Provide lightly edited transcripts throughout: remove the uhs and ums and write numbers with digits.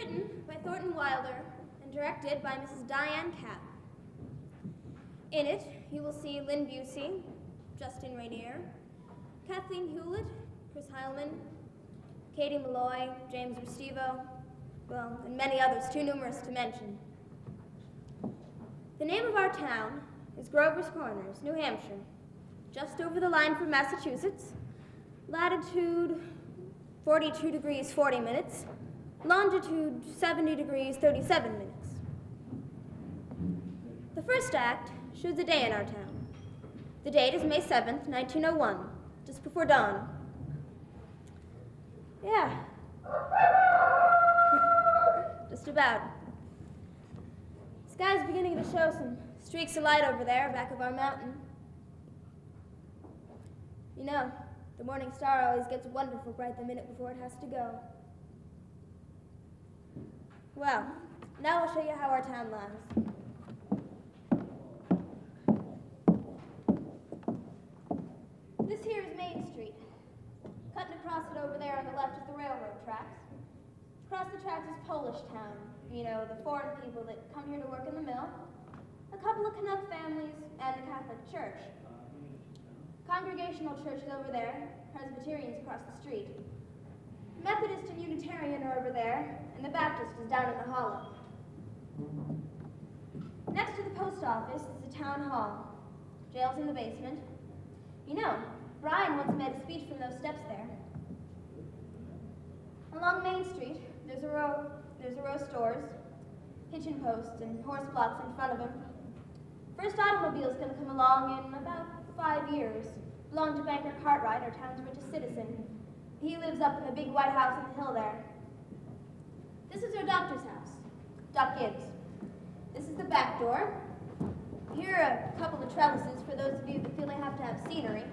written by Thornton Wilder and directed by Mrs. Diane Kapp. In it, you will see Lynn Busey, Justin Rainier, Kathleen Hewlett, Chris Heilman, Katie Malloy, James Restivo, well, and many others too numerous to mention. The name of our town is Grover's Corners, New Hampshire, just over the line from Massachusetts, latitude 42 degrees 40 minutes, longitude 70 degrees 37 minutes. The first act shows a day in our town. The date is May 7th, 1901, just before dawn. Yeah. Just about. The sky's beginning to show some streaks of light over there, back of our mountain. You know, the morning star always gets wonderful bright the minute before it has to go. Well, now I'll show you how our town lies. This here is Main Street. Cutting across it over there on the left is the railroad tracks. Across the tracks is Polish Town. You know, the foreign people that come here to work in the mill. A couple of Canuck families and the Catholic Church. Congregational church is over there. Presbyterian's across the street. Methodist and Unitarian are over there, and the Baptist is down in the hollow. Next to the post office is the town hall. Jail's in the basement. You know, Brian once made a speech from those steps there. Along Main Street, there's a row of stores, hitching posts, and horse blocks in front of them. First automobile's going to come along in about 5 years. Belonged to banker Cartwright, our town's richest citizen. He lives up in the big white house on the hill there. This is our doctor's house, Doc Gibbs. This is the back door. Here are a couple of trellises for those of you that feel they have to have scenery.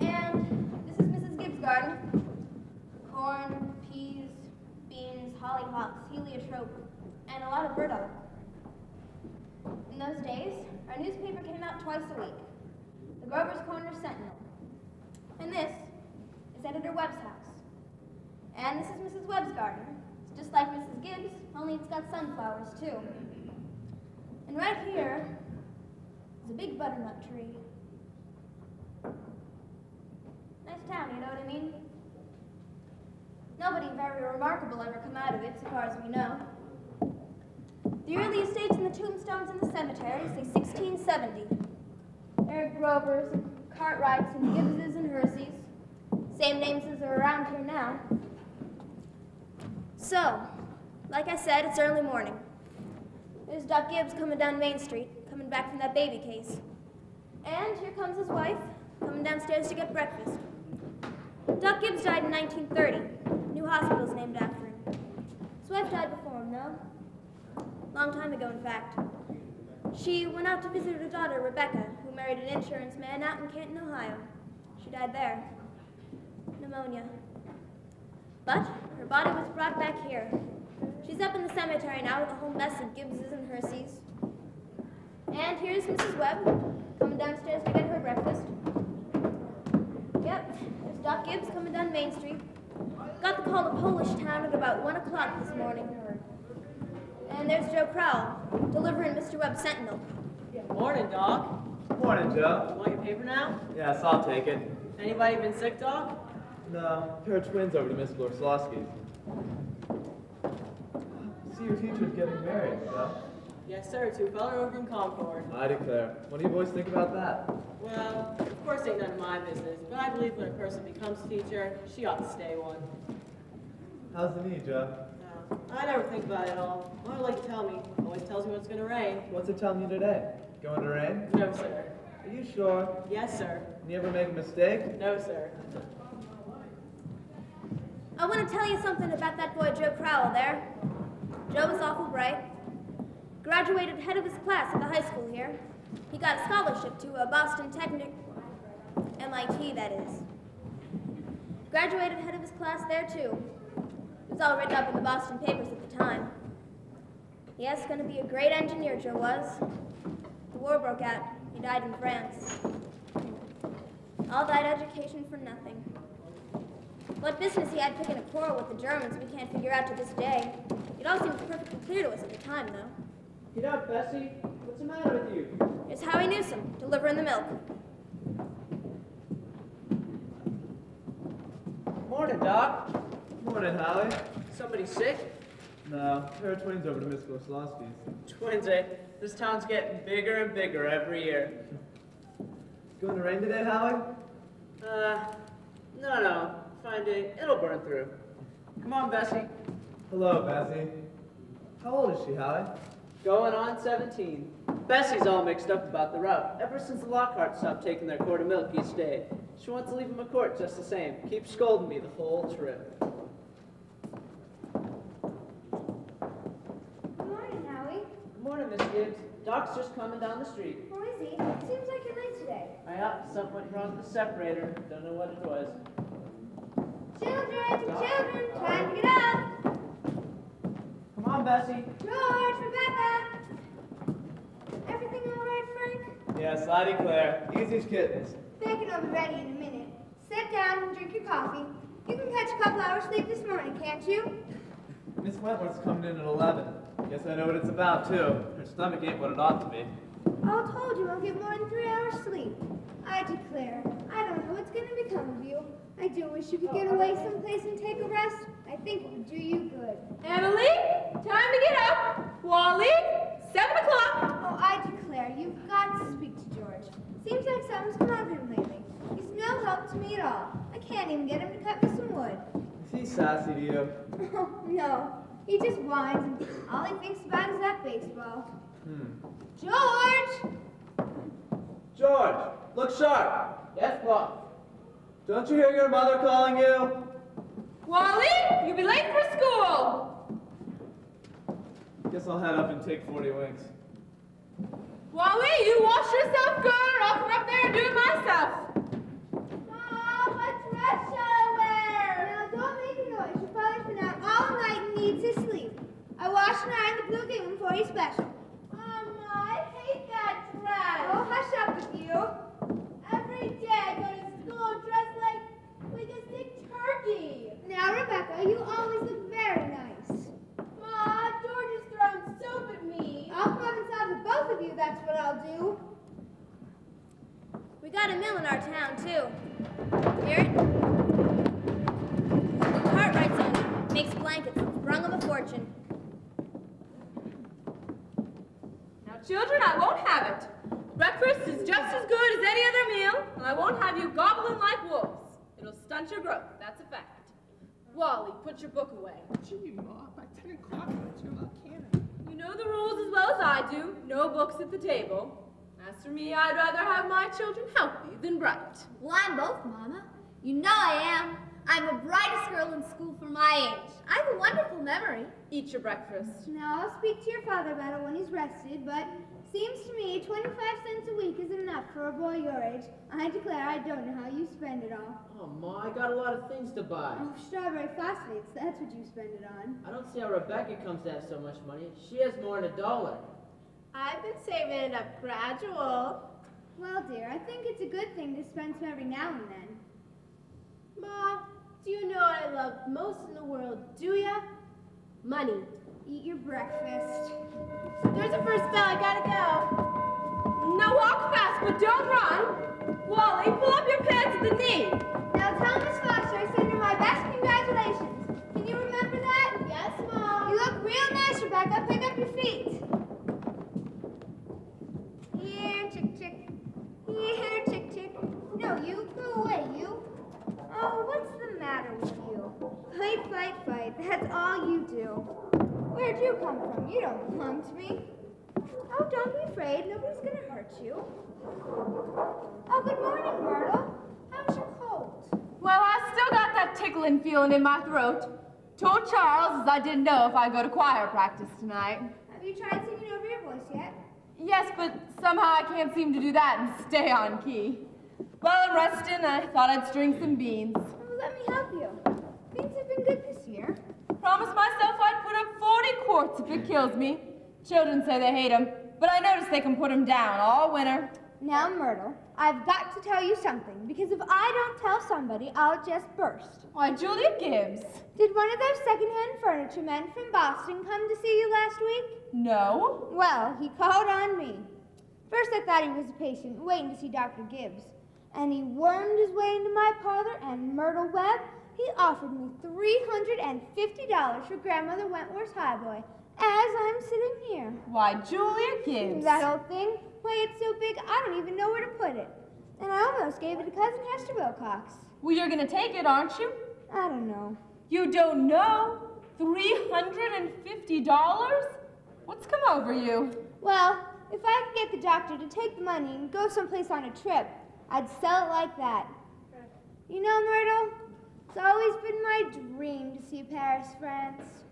And this is Mrs. Gibbs' garden. Corn, peas, beans, hollyhocks, heliotrope, and a lot of burdock. In those days, our newspaper came out twice a week, the Grover's Corners Sentinel. And this is Editor Webb's house. And this is Mrs. Webb's garden. It's just like Mrs. Gibbs, only it's got sunflowers too. And right here is a big butternut tree. Nice town, you know what I mean? Nobody very remarkable ever come out of it, so far as we know. The earliest dates in the tombstones in the cemetery say 1670. There are Grovers, and Cartwrights, and Gibbses, and Herseys. Same names as are around here now. So, like I said, it's early morning. There's Doc Gibbs coming down Main Street, coming back from that baby case. And here comes his wife, coming downstairs to get breakfast. Doc Gibbs died in 1930. New hospital's named after him. His wife died before him, though. Long time ago, in fact. She went out to visit her daughter, Rebecca, who married an insurance man out in Canton, Ohio. She died there. Pneumonia. But her body was brought back here. She's up in the cemetery now with a whole mess of Gibbses and Herseys. And here's Mrs. Webb, coming downstairs to get her breakfast. Yep, there's Doc Gibbs coming down Main Street. Got the call to Polish Town at about 1 o'clock this morning. And there's Joe Crowell, delivering Mr. Webb's Sentinel. Morning, Doc. Morning, Joe. You want your paper now? Yes, I'll take it. Anybody been sick, Doc? No, pair of twins over to Miss Gorslowski's. See, your teacher's getting married, Joe. Yes, sir. To a fella over in Concord. I declare. What do you boys think about that? Well, of course ain't none of my business, but I believe when a person becomes a teacher, she ought to stay one. How's the knee, Joe? I never think about it at all. Mother like to tell me. Always tells me when it's going to rain. What's it telling you today? Going to rain? No, sir. Are you sure? Yes, sir. You ever make a mistake? No, sir. I want to tell you something about that boy Joe Crowell there. Joe was awful bright. Graduated head of his class at the high school here. He got a scholarship to Boston Technic, MIT, that is. Graduated head of his class there, too. It was all written up in the Boston papers at the time. Yes, going to be a great engineer, Joe was. The war broke out. He died in France. All that education for nothing. What business he had picking a quarrel with the Germans we can't figure out to this day. It all seemed perfectly clear to us at the time, though. Get up, Bessie. What's the matter with you? It's Howie Newsom, delivering the milk. Morning, Doc. Morning, Howie. Somebody sick? No, there are twins over to Miss Goslowski's. Twins, eh? This town's getting bigger and bigger every year. Going to rain today, Howie? No. Fine day. It'll burn through. Come on, Bessie. Hello, Bessie. How old is she, Howie? Going on 17. Bessie's all mixed up about the route. Ever since the Lockharts stopped taking their quart of milk each day. She wants to leave them a quart just the same. Keeps scolding me the whole trip. Good morning, Howie. Good morning, Miss Gibbs. Doc's just coming down the street. Oh, is he? Seems like you're late today. Something went wrong with the separator. Don't know what it was. Children, time to get up. Come on, Bessie. George, Rebecca. Everything all right, Frank? Yes, I declare. Easy as kittens. Bacon will be ready in a minute. Sit down and drink your coffee. You can catch a couple hours sleep this morning, can't you? Miss Wentworth's coming in at 11. Guess I know what it's about, too. Her stomach ain't what it ought to be. All told you won't get more than 3 hours sleep. I declare, I don't know what's going to become of you. I do wish you could get away someplace and take a rest. I think it would do you good. Emily, time to get up. Wally, 7 o'clock. Oh, I declare, you've got to speak to George. Seems like something's come over him lately. He's no help to me at all. I can't even get him to cut me some wood. Is he sassy to you? Oh, no. He just whines, and all he thinks about is that baseball. George! George, look sharp. Yes, Pop. Don't you hear your mother calling you? Wally, you'll be late for school. Guess I'll head up and take 40 winks. Wally, you wash yourself good, or I'll come up there and do it myself. Mom, what dress shall I wear? Now, don't make a noise. Your father's been out all night and needs his sleep. I washed and ironed the blue gingham for you special. Mama, I hate that dress. Oh, hush up with you. Every day I go to school dressed like a sick turkey. Now, Rebecca, you always look very nice. Ma, George is throwing soap at me. I'll come up and solve with both of you, that's what I'll do. We got a mill in our town, too. Hear it? Cartwright's owns it. Makes blankets. Brung him a fortune. Now, children, I won't have it. Breakfast is just as good as any other meal, and I won't have you gobbling like wolves. It'll stunt your growth, that's a fact. Wally, put your book away. Gee, Ma, by 10 o'clock, it's your luck cannon. You know the rules as well as I do. No books at the table. As for me, I'd rather have my children healthy than bright. Well, I'm both, Mama. You know I am. I'm the brightest girl in school for my age. I have a wonderful memory. Eat your breakfast. Now, I'll speak to your father about it when he's rested, but seems to me 25 cents a week isn't enough for a boy your age. I declare I don't know how you spend it all. Oh, Ma, I got a lot of things to buy. Oh, strawberry phosphates, that's what you spend it on. I don't see how Rebecca comes to have so much money. She has more than $1. I've been saving it up gradual. Well, dear, I think it's a good thing to spend some every now and then. Ma, do you know what I love most in the world, do ya? Money. Eat your breakfast. There's a first bell, I gotta go. Now walk fast, but don't run. Wally, pull up your pants at the knee. Now tell Miss Foster I send her my best congratulations. Can you remember that? Yes, Mom. You look real nice, Rebecca. Pick up your feet. Here, chick, chick. Here, chick, chick. No, you. Go away, you. Oh, what's the matter with you? Fight, fight, fight. That's all you do. Where'd you come from? You don't belong to me. Oh, don't be afraid. Nobody's going to hurt you. Oh, good morning, Myrtle. How's your cold? Well, I still got that tickling feeling in my throat. Told Charles as I didn't know if I'd go to choir practice tonight. Have you tried singing over your voice yet? Yes, but somehow I can't seem to do that and stay on key. While I'm resting, I thought I'd string some beans. Oh, let me help you. Beans have been good this year. Promised myself I'd put up 40 quarts if it kills me. Children say they hate 'em, but I notice they can put 'em down all winter. Now, Myrtle, I've got to tell you something, because if I don't tell somebody, I'll just burst. Why, Julia Gibbs. Did one of those secondhand furniture men from Boston come to see you last week? No. Well, he called on me. First I thought he was a patient waiting to see Dr. Gibbs. And he wormed his way into my parlor, and Myrtle Webb, he offered me $350 for Grandmother Wentworth's highboy, as I'm sitting here. Why, Julia Gibbs. That old thing? Why, it's so big I don't even know where to put it. And I almost gave it to Cousin Hester Wilcox. Well, you're gonna take it, aren't you? I don't know. You don't know? $350? What's come over you? Well, if I could get the doctor to take the money and go someplace on a trip, I'd sell it like that. You know, Myrtle, it's always been my dream to see Paris, France.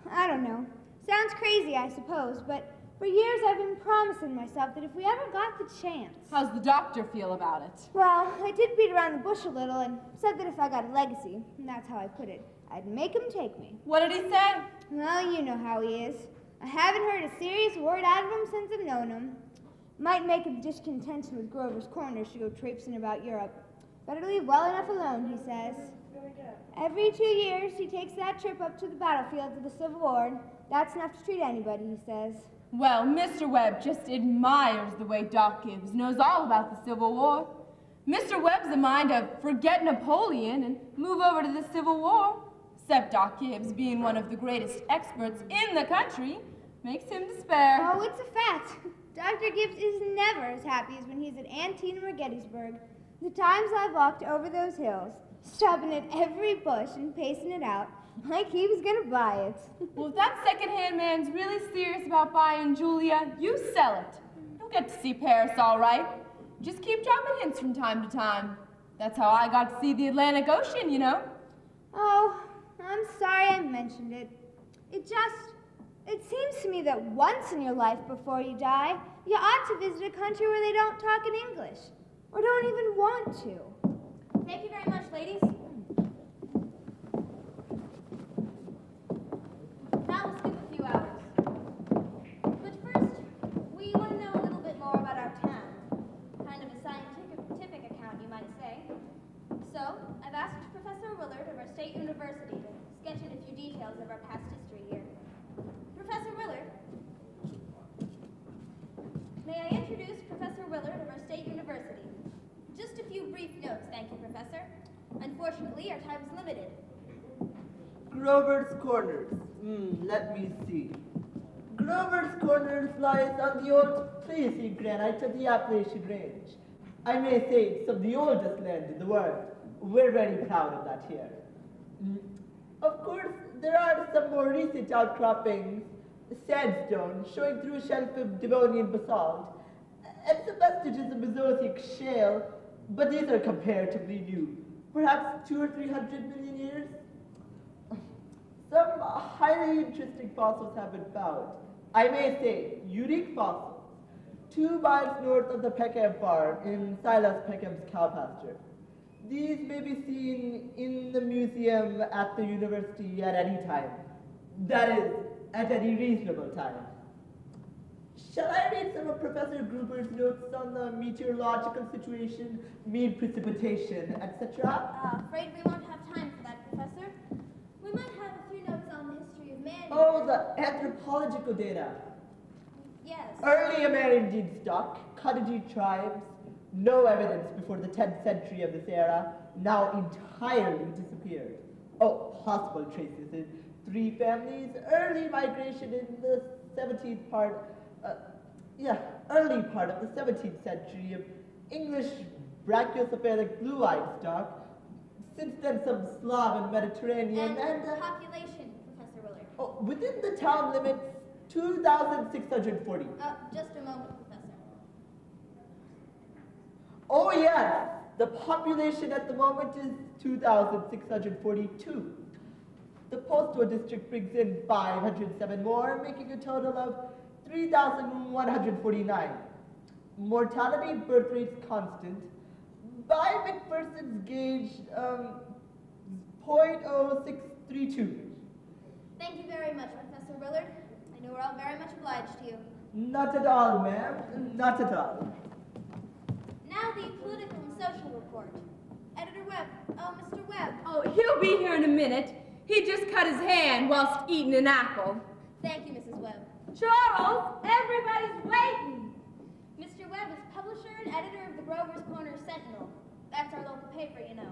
I don't know. Sounds crazy, I suppose, but for years I've been promising myself that if we ever got the chance. How's the doctor feel about it? Well, I did beat around the bush a little and said that if I got a legacy, and that's how I put it, I'd make him take me. What did he say? Well, you know how he is. I haven't heard a serious word out of him since I've known him. Might make him discontented with Grover's Corners to go traipsing about Europe. Better leave well enough alone, he says. Every 2 years, he takes that trip up to the battlefields of the Civil War. That's enough to treat anybody, he says. Well, Mr. Webb just admires the way Doc Gibbs knows all about the Civil War. Mr. Webb's the mind to forget Napoleon and move over to the Civil War. Except Doc Gibbs, being one of the greatest experts in the country, makes him despair. Oh, it's a fact. Dr. Gibbs is never as happy as when he's at Antietam or Gettysburg. The times I've walked over those hills, stopping at every bush and pacing it out, like he was gonna buy it. Well, if that second-hand man's really serious about buying Julia, you sell it. You'll get to see Paris all right. Just keep dropping hints from time to time. That's how I got to see the Atlantic Ocean, you know. Oh, I'm sorry I mentioned it. It seems to me that once in your life before you die, you ought to visit a country where they don't talk in English, or don't even want to. Thank you very much, ladies. Now we'll skip a few hours. But first, we want to know a little bit more about our town. Kind of a scientific account, you might say. So, I've asked Professor Willard of our State University to sketch in a few details of our past history here. Professor Willard, may I introduce Professor Willard of our State University? Just a few brief notes, thank you, Professor. Unfortunately, our time is limited. Grover's Corners. Let me see. Grover's Corners lies on the old Tracy granite of the Appalachian Range. I may say it's of the oldest land in the world. We're very proud of that here. Of course, there are some more recent outcroppings, sandstone showing through a shelf of Devonian basalt, and some vestiges of Mesozoic shale, but these are comparatively new, perhaps 200 or 300 million years. Some highly interesting fossils have been found. I may say, unique fossils, 2 miles north of the Peckham farm in Silas Peckham's cow pasture. These may be seen in the museum at the university at any time. That is, at any reasonable time. Shall I read some of Professor Gruber's notes on the meteorological situation, mean precipitation, etc.? Afraid we won't have time for that, Professor. We might have a few notes on the history of man. Oh, the anthropological data. Yes. Early Amerindian stock, Kadiji tribes, no evidence before the 10th century of this era, now entirely disappeared. Oh, possible traces in 3 families, early migration in the 17th part, early part of the 17th century of English brachiocephalic blue-eyed stock, since then some Slav and Mediterranean, and population, Professor Willard. oh, within the town limits, 2,640. Just a moment, Professor. Oh yes, the population at the moment is 2,642. The postal district brings in 507 more, making a total of 3,149. Mortality birth rates constant. By McPherson's gauge, 0.0632. Thank you very much, Professor Willard. I know we're all very much obliged to you. Not at all, ma'am. Not at all. Now the political and social report. Editor Webb. Oh, Mr. Webb. Oh, he'll be here in a minute. He just cut his hand whilst eating an apple. Thank you, Mrs. Webb. Charles, everybody's waiting. Mr. Webb is publisher and editor of the Grover's Corner Sentinel. That's our local paper, you know.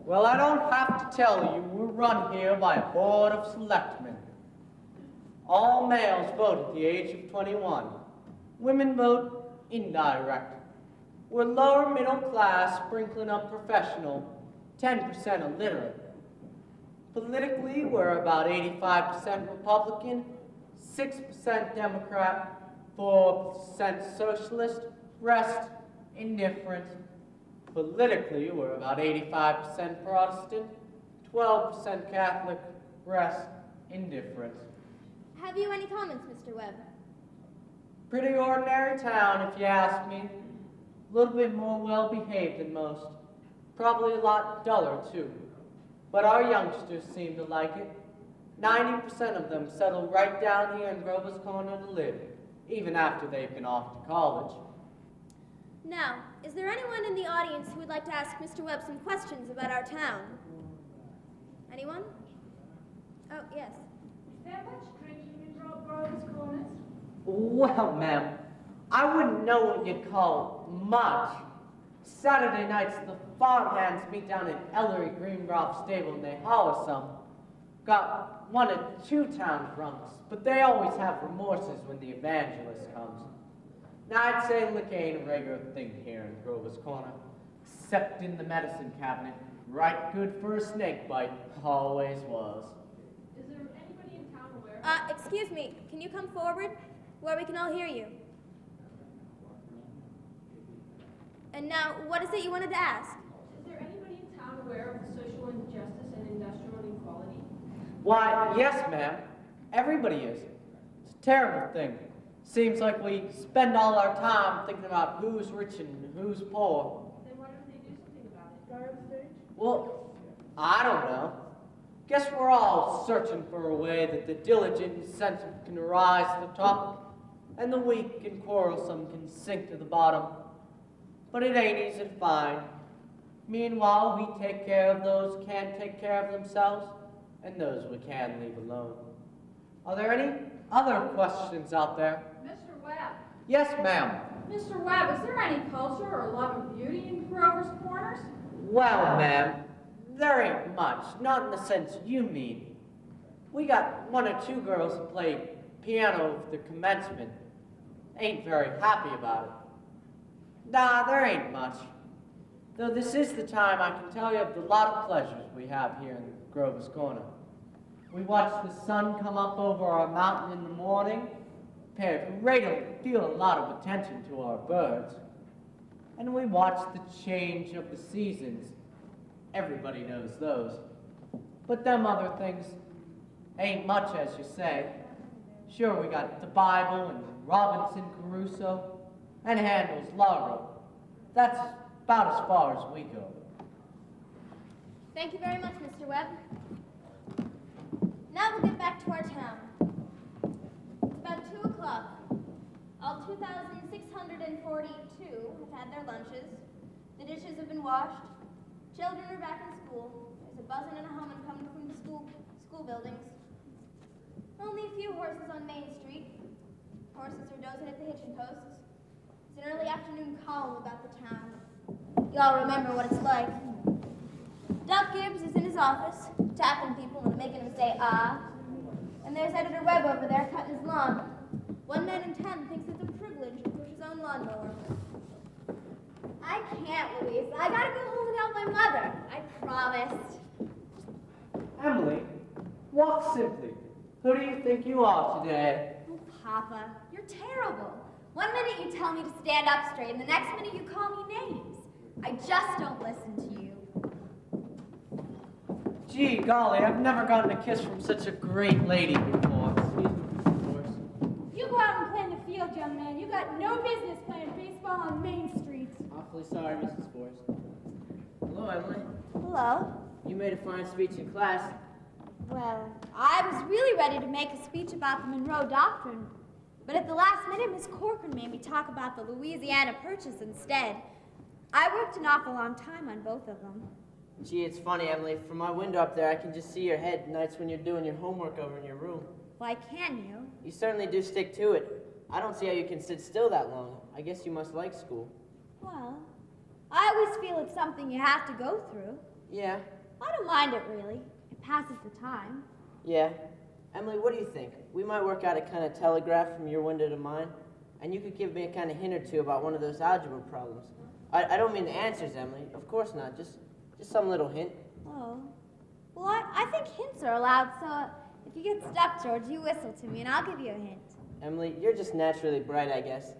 Well, I don't have to tell you, we're run here by a board of selectmen. All males vote at the age of 21. Women vote indirect. We're lower middle class, sprinkling up professional, 10% illiterate. Politically, we're about 85% Republican, 6% Democrat, 4% Socialist, rest indifferent. Politically, we're about 85% Protestant, 12% Catholic, rest indifferent. Have you any comments, Mr. Webb? Pretty ordinary town, if you ask me. A little bit more well-behaved than most. Probably a lot duller, too. But our youngsters seem to like it. 90% of them settle right down here in Grover's Corner to live, even after they've been off to college. Now, is there anyone in the audience who would like to ask Mr. Webb some questions about our town? Anyone? Oh, yes. Is there much drinking in Grover's Corners? Well, ma'am, I wouldn't know what you'd call much. Saturday nights, the farmhands meet down in Ellery Greengroff stable and they holler some. Got 1 or 2 town drunks, but they always have remorses when the evangelist comes. Now, I'd say liquor ain't a regular thing here in Grover's Corner, except in the medicine cabinet. Right good for a snake bite, always was. Is there anybody in town aware? Excuse me, can you come forward where we can all hear you? And now, what is it you wanted to ask? Is there anybody in town aware of the social injustice and industrial inequality? Why, yes, ma'am. Everybody is. It's a terrible thing. Seems like we spend all our time thinking about who's rich and who's poor. Then why don't they do something about it? Guard stage? Well, I don't know. Guess we're all searching for a way that the diligent and sensitive can rise to the top, and the weak and quarrelsome can sink to the bottom. But it ain't easy to find. Meanwhile, we take care of those who can't take care of themselves, and those we can leave alone. Are there any other questions out there? Mr. Webb. Yes, ma'am. Mr. Webb, is there any culture or love of beauty in Grover's Corners? Well, ma'am, there ain't much, not in the sense you mean. We got 1 or 2 girls who play piano for the commencement. Ain't very happy about it. Nah, there ain't much. Though this is the time I can tell you of the lot of pleasures we have here in Grover's Corner. We watch the sun come up over our mountain in the morning, pay a great deal a lot of attention to our birds, and we watch the change of the seasons. Everybody knows those. But them other things ain't much, as you say. Sure, we got the Bible and Robinson Crusoe and Handel's Largo. That's about as far as we go. Thank you very much, Mr. Webb. Now we'll get back to our town. It's about 2 o'clock. All 2,642 have had their lunches. The dishes have been washed. Children are back in school. There's a buzzing and a humming coming from the school buildings. Only a few horses on Main Street. Horses are dozing at the hitching posts. It's an early afternoon column about the town. You all remember what it's like. Doc Gibbs is in his office, tapping people and making them say, ah. And there's Editor Webb over there cutting his lawn. 1 man in 10 thinks it's a privilege to push his own lawnmower. I can't, Louise. I gotta go home and help my mother. I promised. Emily, walk simply. Who do you think you are today? Oh, Papa, you're terrible. 1 minute you tell me to stand up straight, and the next minute you call me names. I just don't listen to you. Gee, golly, I've never gotten a kiss from such a great lady before. Excuse me, of course. You go out and play in the field, young man. You got no business playing baseball on Main Street. Awfully sorry, Mrs. Forrest. Hello, Emily. Hello. You made a fine speech in class. Well, I was really ready to make a speech about the Monroe Doctrine, but at the last minute, Miss Corcoran made me talk about the Louisiana Purchase instead. I worked an awful long time on both of them. Gee, it's funny, Emily. From my window up there, I can just see your head nights when you're doing your homework over in your room. Why can you? You certainly do stick to it. I don't see how you can sit still that long. I guess you must like school. Well, I always feel it's something you have to go through. Yeah. I don't mind it, really. It passes the time. Yeah. Emily, what do you think? We might work out a kind of telegraph from your window to mine, and you could give me a kind of hint or two about one of those algebra problems. I don't mean the answers, Emily. Of course not. Just some little hint. Oh. Well, I think hints are allowed, so if you get stuck, George, you whistle to me and I'll give you a hint. Emily, you're just naturally bright, I guess.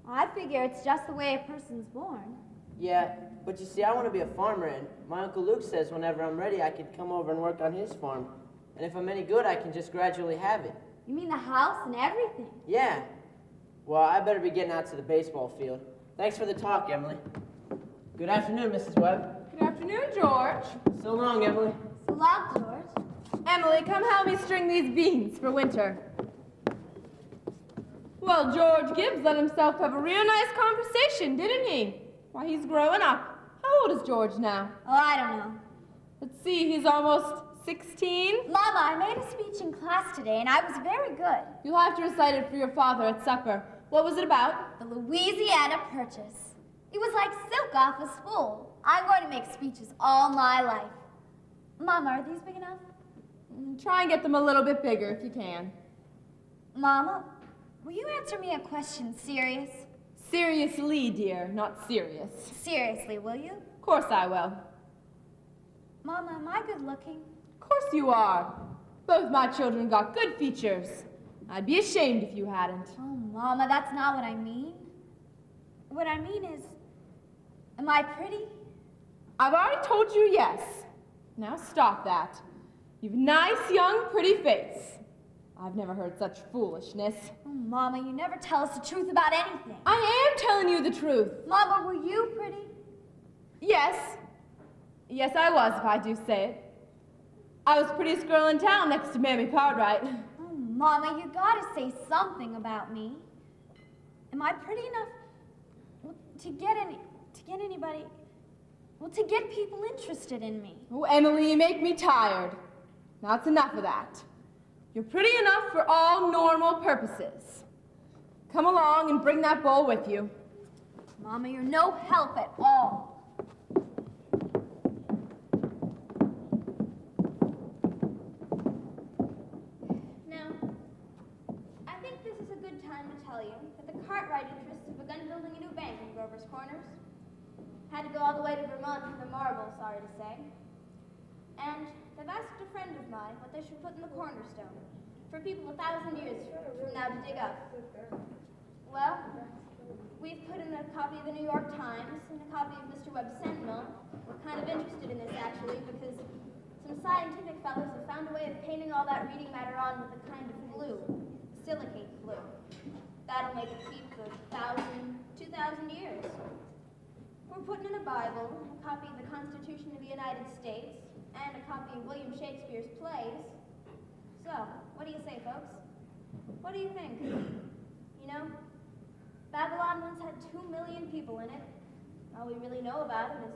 I figure it's just the way a person's born. Yeah, but you see, I want to be a farmer, and my Uncle Luke says whenever I'm ready, I could come over and work on his farm. And if I'm any good, I can just gradually have it. You mean the house and everything? Yeah. Well, I better be getting out to the baseball field. Thanks for the talk, Emily. Good afternoon, Mrs. Webb. Good afternoon, George. So long, Emily. So long, George. Emily, come help me string these beans for winter. Well, George Gibbs let himself have a real nice conversation, didn't he? Why, he's growing up. How old is George now? Oh, I don't know. Let's see, he's almost 16. Mama, I made a speech in class today, and I was very good. You'll have to recite it for your father at supper. What was it about? The Louisiana Purchase. It was like silk off a spool. I'm going to make speeches all my life. Mama, are these big enough? Try and get them a little bit bigger if you can. Mama, will you answer me a question serious? Seriously, dear, not serious. Seriously, will you? Of course I will. Mama, am I good looking? Of course you are. Both my children got good features. I'd be ashamed if you hadn't. Oh, Mama, that's not what I mean. What I mean is, am I pretty? I've already told you yes. Now stop that. You've a nice, young, pretty face. I've never heard such foolishness. Oh, Mama, you never tell us the truth about anything. I am telling you the truth. Mama, were you pretty? Yes. Yes, I was, if I do say it. I was the prettiest girl in town next to Mammy Cartwright. Oh, Mama, you gotta say something about me. Am I pretty enough to get anybody, to get people interested in me? Oh, Emily, you make me tired. Now it's enough of that. You're pretty enough for all normal purposes. Come along and bring that bowl with you. Mama, you're no help at all. Now, I think this is a good time to tell you that the Cartwright interests have begun building a new bank in Grover's Corners. Had to go all the way to Vermont for the marble, sorry to say. And they've asked a friend of mine what they should put in the cornerstone for people 1,000 years from now to dig up. Well, we've put in a copy of the New York Times and a copy of Mr. Webb's Sentinel. We're kind of interested in this, actually, because some scientific fellows have found a way of painting all that reading matter on with a kind of glue, silicate glue. That'll make it keep for 2,000 years. We're putting in a Bible, a copy of the Constitution of the United States, and a copy of William Shakespeare's plays. So, what do you say, folks? What do you think? You know, Babylon once had 2 million people in it. All we really know about it is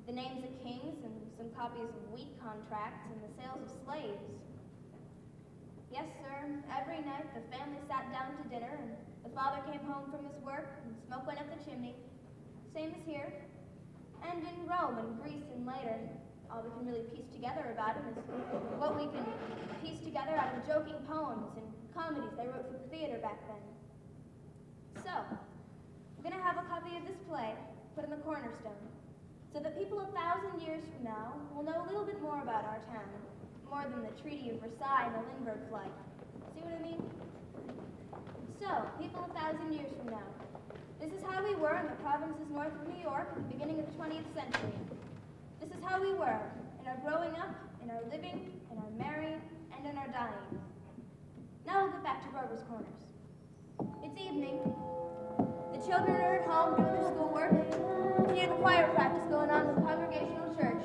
the names of kings and some copies of wheat contracts and the sales of slaves. Yes, sir, every night the family sat down to dinner and the father came home from his work and smoke went up the chimney. Same as here. And in Rome and Greece and later, all we can really piece together about him is what we can piece together out of joking poems and comedies they wrote for the theater back then. So, we're going to have a copy of this play put in the cornerstone so that people 1,000 years from now will know a little bit more about our town, more than the Treaty of Versailles and the Lindbergh flight. See what I mean? So, people 1,000 years from now, this is how we were in the provinces north of New York at the beginning of the 20th century. This is how we were in our growing up, in our living, in our marrying, and in our dying. Now we'll get back to Grover's Corners. It's evening. The children are at home doing their schoolwork. You hear the choir practice going on in the Congregational Church.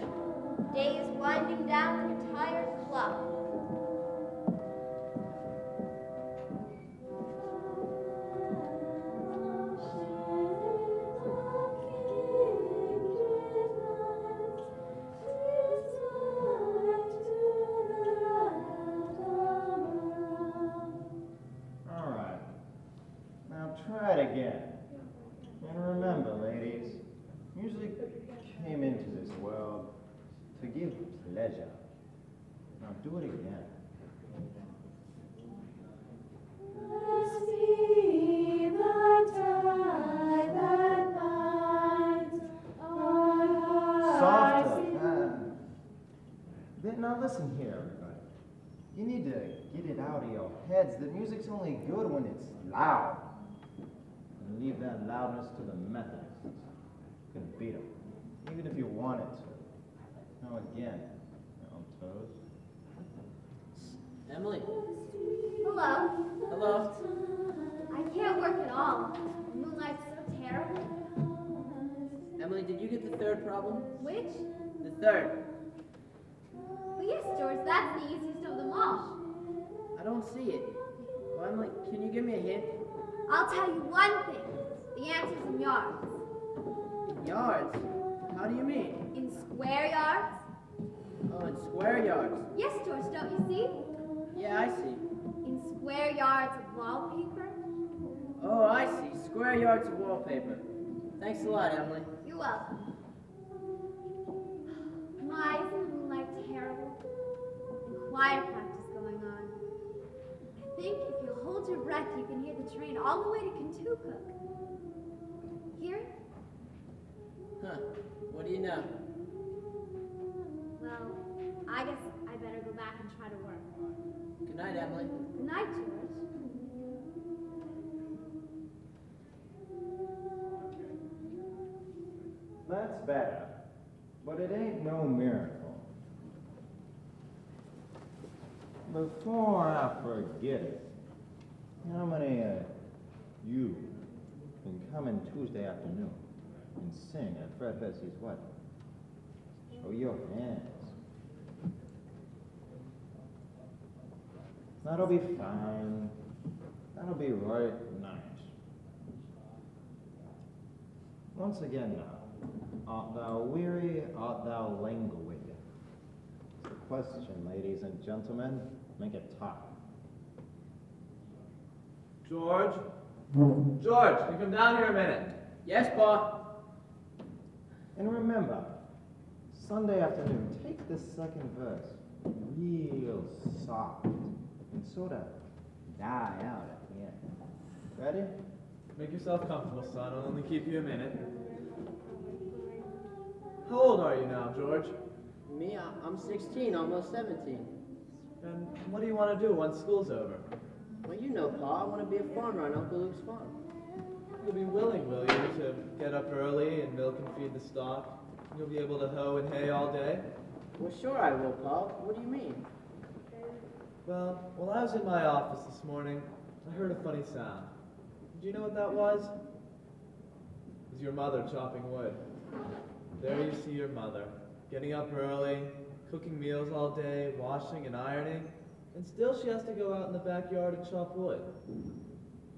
Day is winding down like a tired clock. Now try it again. And remember, ladies, music came into this world to give pleasure. Now do it again. Softer. Now listen here, everybody. You need to get it out of your heads that music's only good when it's loud. And leave that loudness to the Methodists. Couldn't beat them, even if you wanted to. Now again, on toes. Emily. Hello. Hello. I can't work at all. Moonlight's so terrible. Emily, did you get the third problem? Which? The third. Well, yes, George, that's the easiest of them all. I don't see it. Well, Emily, can you give me a hint? I'll tell you one thing. The answer's in yards. Yards? How do you mean? In square yards? Oh, in square yards. Yes, George, don't you see? Yeah, I see. In square yards of wallpaper? Oh, I see. Square yards of wallpaper. Thanks a lot, Emily. You're welcome. My, isn't the moonlight terrible? And choir practice going on. I think if you hold your breath, you can hear the train all the way to Kentucky. Hear it? Huh. What do you know? Well, I guess I better go back and try to work. Good night, Emily. Good night, George. That's better, but it ain't no miracle. Before I forget it, how many of you can come in Tuesday afternoon and sing at Fred Bessie's wedding? Show your hands. That'll be fine. That'll be right nice. Once again now. Art thou weary, art thou languid? It's the question, ladies and gentlemen. Make it tough. George? George, can you come down here a minute? Yes, Pa. And remember, Sunday afternoon, take the second verse real soft and sort of die out at the end. Ready? Make yourself comfortable, son. I'll only keep you a minute. How old are you now, George? Me, I'm 16, almost 17. And what do you want to do once school's over? Well, you know, Pa, I want to be a farmer on Uncle Luke's farm. You'll be willing, will you, to get up early and milk and feed the stock? You'll be able to hoe and hay all day? Well, sure I will, Pa. What do you mean? Well, while I was in my office this morning, I heard a funny sound. Do you know what that was? It was your mother chopping wood. There you see your mother, getting up early, cooking meals all day, washing and ironing, and still she has to go out in the backyard and chop wood.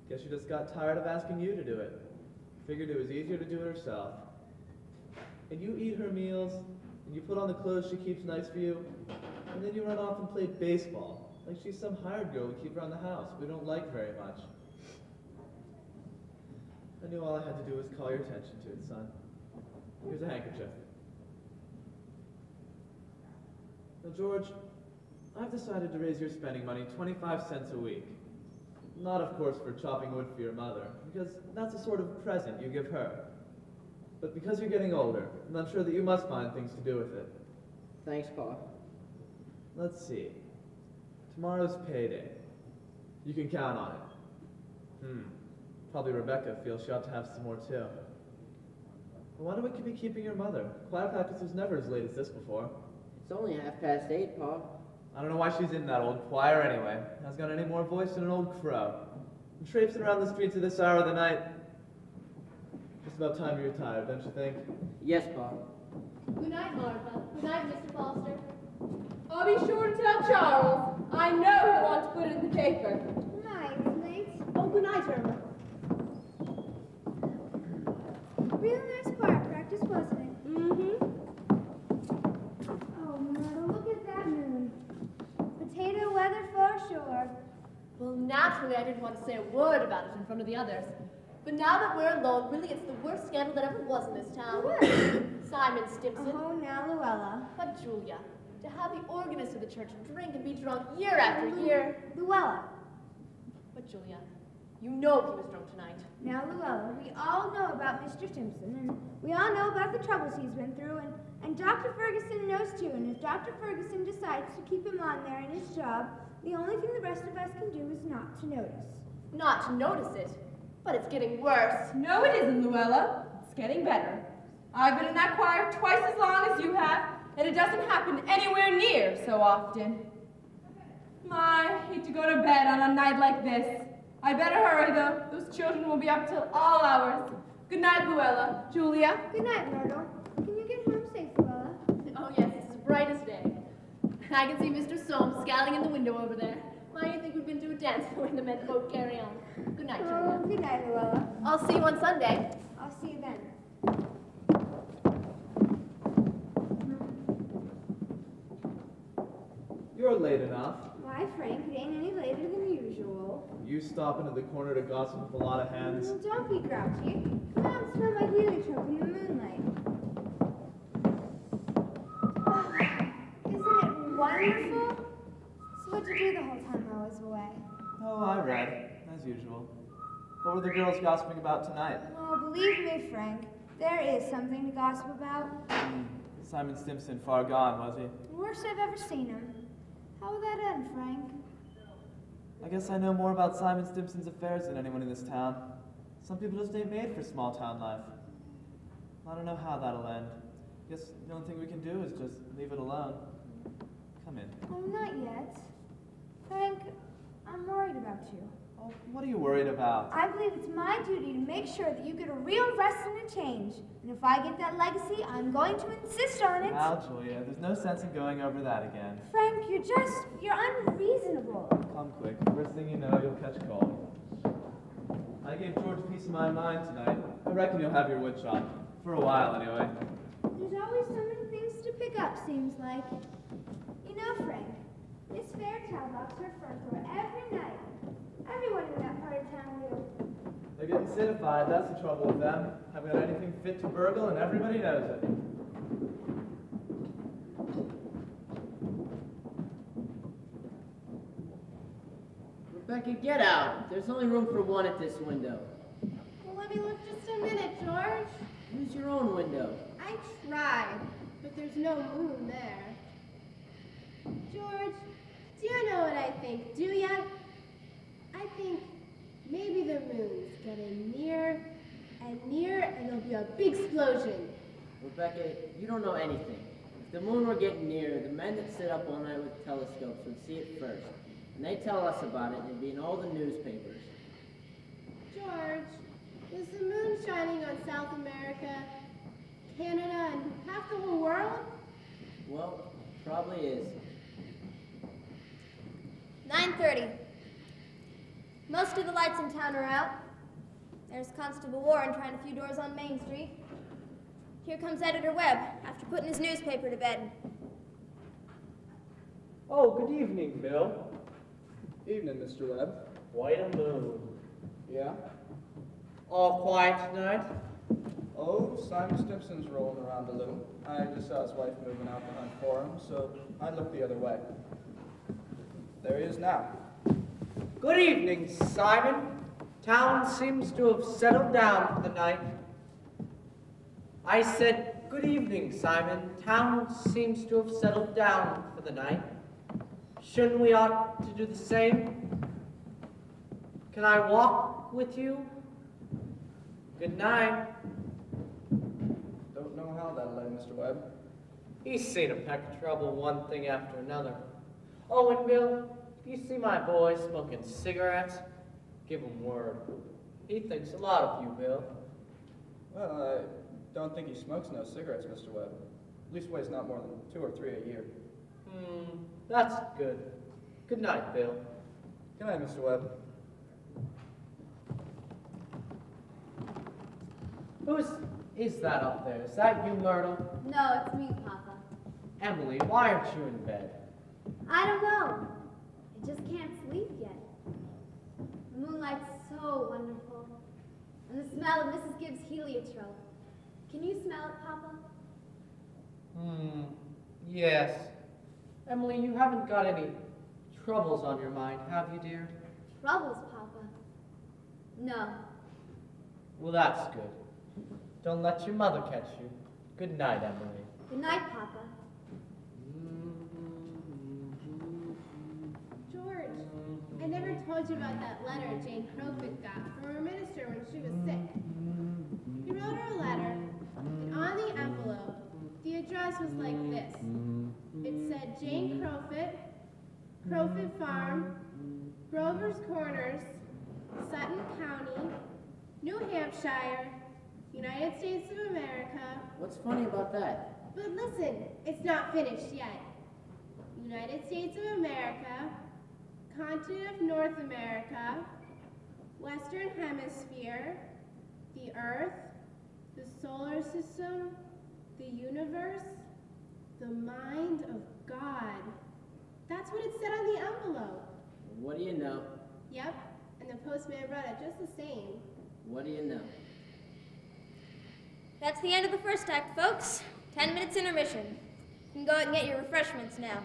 Guess she just got tired of asking you to do it. Figured it was easier to do it herself. And you eat her meals, and you put on the clothes she keeps nice for you, and then you run off and play baseball, like she's some hired girl we keep around the house we don't like very much. I knew all I had to do was call your attention to it, son. Here's a handkerchief. Now, George, I've decided to raise your spending money 25 cents a week. Not, of course, for chopping wood for your mother, because that's the sort of present you give her. But because you're getting older, and I'm sure that you must find things to do with it. Thanks, Pa. Let's see. Tomorrow's payday. You can count on it. Probably Rebecca feels she ought to have some more, too. Why do we be keeping your mother? Choir practice was never as late as this before. It's only 8:30, Pa. I don't know why she's in that old choir anyway. Hasn't got any more voice than an old crow. And traipsing around the streets at this hour of the night. Just about time you retired, don't you think? Yes, Pa. Good night, Martha. Good night, Mr. Foster. I'll be sure to tell Charles. I know he'll want to put it in the paper. Good night, it's late. Oh, good night, Irma. Really nice choir practice, wasn't it? Mm-hmm. Oh, Myrtle, look at that moon. Potato weather for sure. Well, naturally. Naturally, I didn't want to say a word about it in front of the others. But now that we're alone, really it's the worst scandal that ever was in this town. Simon Stimpson. Oh, now, Luella. But Julia, to have the organist of the church drink and be drunk year after year. Luella. But Julia, you know he was drunk tonight. Now, Luella, we all know about Mr. Stimpson, and we all know about the troubles he's been through, and Dr. Ferguson knows too, and if Dr. Ferguson decides to keep him on there in his job, the only thing the rest of us can do is not to notice. Not to notice it, but it's getting worse. No, it isn't, Luella. It's getting better. I've been in that choir twice as long as you have, and it doesn't happen anywhere near so often. I hate to go to bed on a night like this. I better hurry, though. Those children will be up till all hours. Good night, Luella. Julia. Good night, Myrtle. Can you get home safe, Luella? Oh yes, it's as bright as day. I can see Mr. Soames scowling in the window over there. Why do you think we've been to a dance when the men folk carry on? Good night, Julia. Oh, good night, Luella. I'll see you on Sunday. I'll see you then. You're late enough. Why, Frank, it ain't any later than usual. You stop into the corner to gossip with a lot of hens. Oh, don't be grouchy. Come out and smell my heliotrope in the moonlight. Oh, isn't it wonderful? So what'd you do the whole time I was away? Oh, I read, as usual. What were the girls gossiping about tonight? Oh, believe me, Frank, there is something to gossip about. Simon Stimpson far gone, was he? Worst I've ever seen him. How would that end, Frank? I guess I know more about Simon Stimpson's affairs than anyone in this town. Some people just ain't made for small town life. I don't know how that'll end. Guess the only thing we can do is just leave it alone. Come in. Oh, not yet. Frank, I'm worried about you. Oh, what are you worried about? I believe it's my duty to make sure that you get a real rest and a change. And if I get that legacy, I'm going to insist on it. Now, Julia, there's no sense in going over that again. Frank, you're unreasonable. Come quick. First thing you know, you'll catch cold. I gave George a piece of my mind tonight. I reckon you'll have your wood shop. For a while, anyway. There's always so many things to pick up, seems like. You know, Frank, Miss Fairchild locks her front door every night. Everyone in that part of town do. They're getting citified, that's the trouble with them. Haven't got anything fit to burgle, and everybody knows it. Rebecca, get out. There's only room for one at this window. Well, let me look just a minute, George. Use your own window. I tried, but there's no moon there. George, do you know what I think, do ya? I think maybe the moon's getting near, and there'll be a big explosion. Rebecca, you don't know anything. If the moon were getting near, the men that sit up all night with telescopes would see it first. And they tell us about it, and it'd be in all the newspapers. George, is the moon shining on South America, Canada, and half the whole world? Well, probably is. 9:30. Most of the lights in town are out. There's Constable Warren trying a few doors on Main Street. Here comes Editor Webb after putting his newspaper to bed. Oh, good evening, Bill. Evening, Mr. Webb. Quite a moon. Yeah? All quiet tonight? Oh, Simon Stimpson's rolling around the loom. I just saw his wife moving out to hunt for him, so I looked the other way. There he is now. Good evening, Simon. Town seems to have settled down for the night. I said, good evening, Simon. Town seems to have settled down for the night. Shouldn't we ought to do the same? Can I walk with you? Good night. Don't know how that'll end, Mr. Webb. He's seen a peck of trouble, one thing after another. Oh, and Bill, if you see my boy smoking cigarettes, give him word. He thinks a lot of you, Bill. Well, I don't think he smokes no cigarettes, Mr. Webb. Leastways not more than 2 or 3 a year. That's good. Good night, Bill. Good night, Mr. Webb. Is that up there? Is that you, Myrtle? No, it's me, Papa. Emily, why aren't you in bed? I don't know. I just can't sleep yet. moonlight's so wonderful. And the smell of Mrs. Gibbs' heliotrope. Can you smell it, Papa? Yes. Emily, you haven't got any troubles on your mind, have you, dear? Troubles, Papa? No. Well, that's good. Don't let your mother catch you. Good night, Emily. Good night, Papa. George, I never told you about that letter Jane Crowfoot got from her minister when she was sick. He wrote her a letter, and on the envelope, the address was like this. It said Jane Crowfoot, Crowfoot Farm, Grover's Corners, Sutton County, New Hampshire, United States of America. What's funny about that? But listen, it's not finished yet. United States of America, continent of North America, Western Hemisphere, the Earth, the solar system, the universe, the mind of God. That's what it said on the envelope. What do you know? Yep, and the postman wrote it just the same. What do you know? That's the end of the first act, folks. 10 minutes intermission. You can go out and get your refreshments now.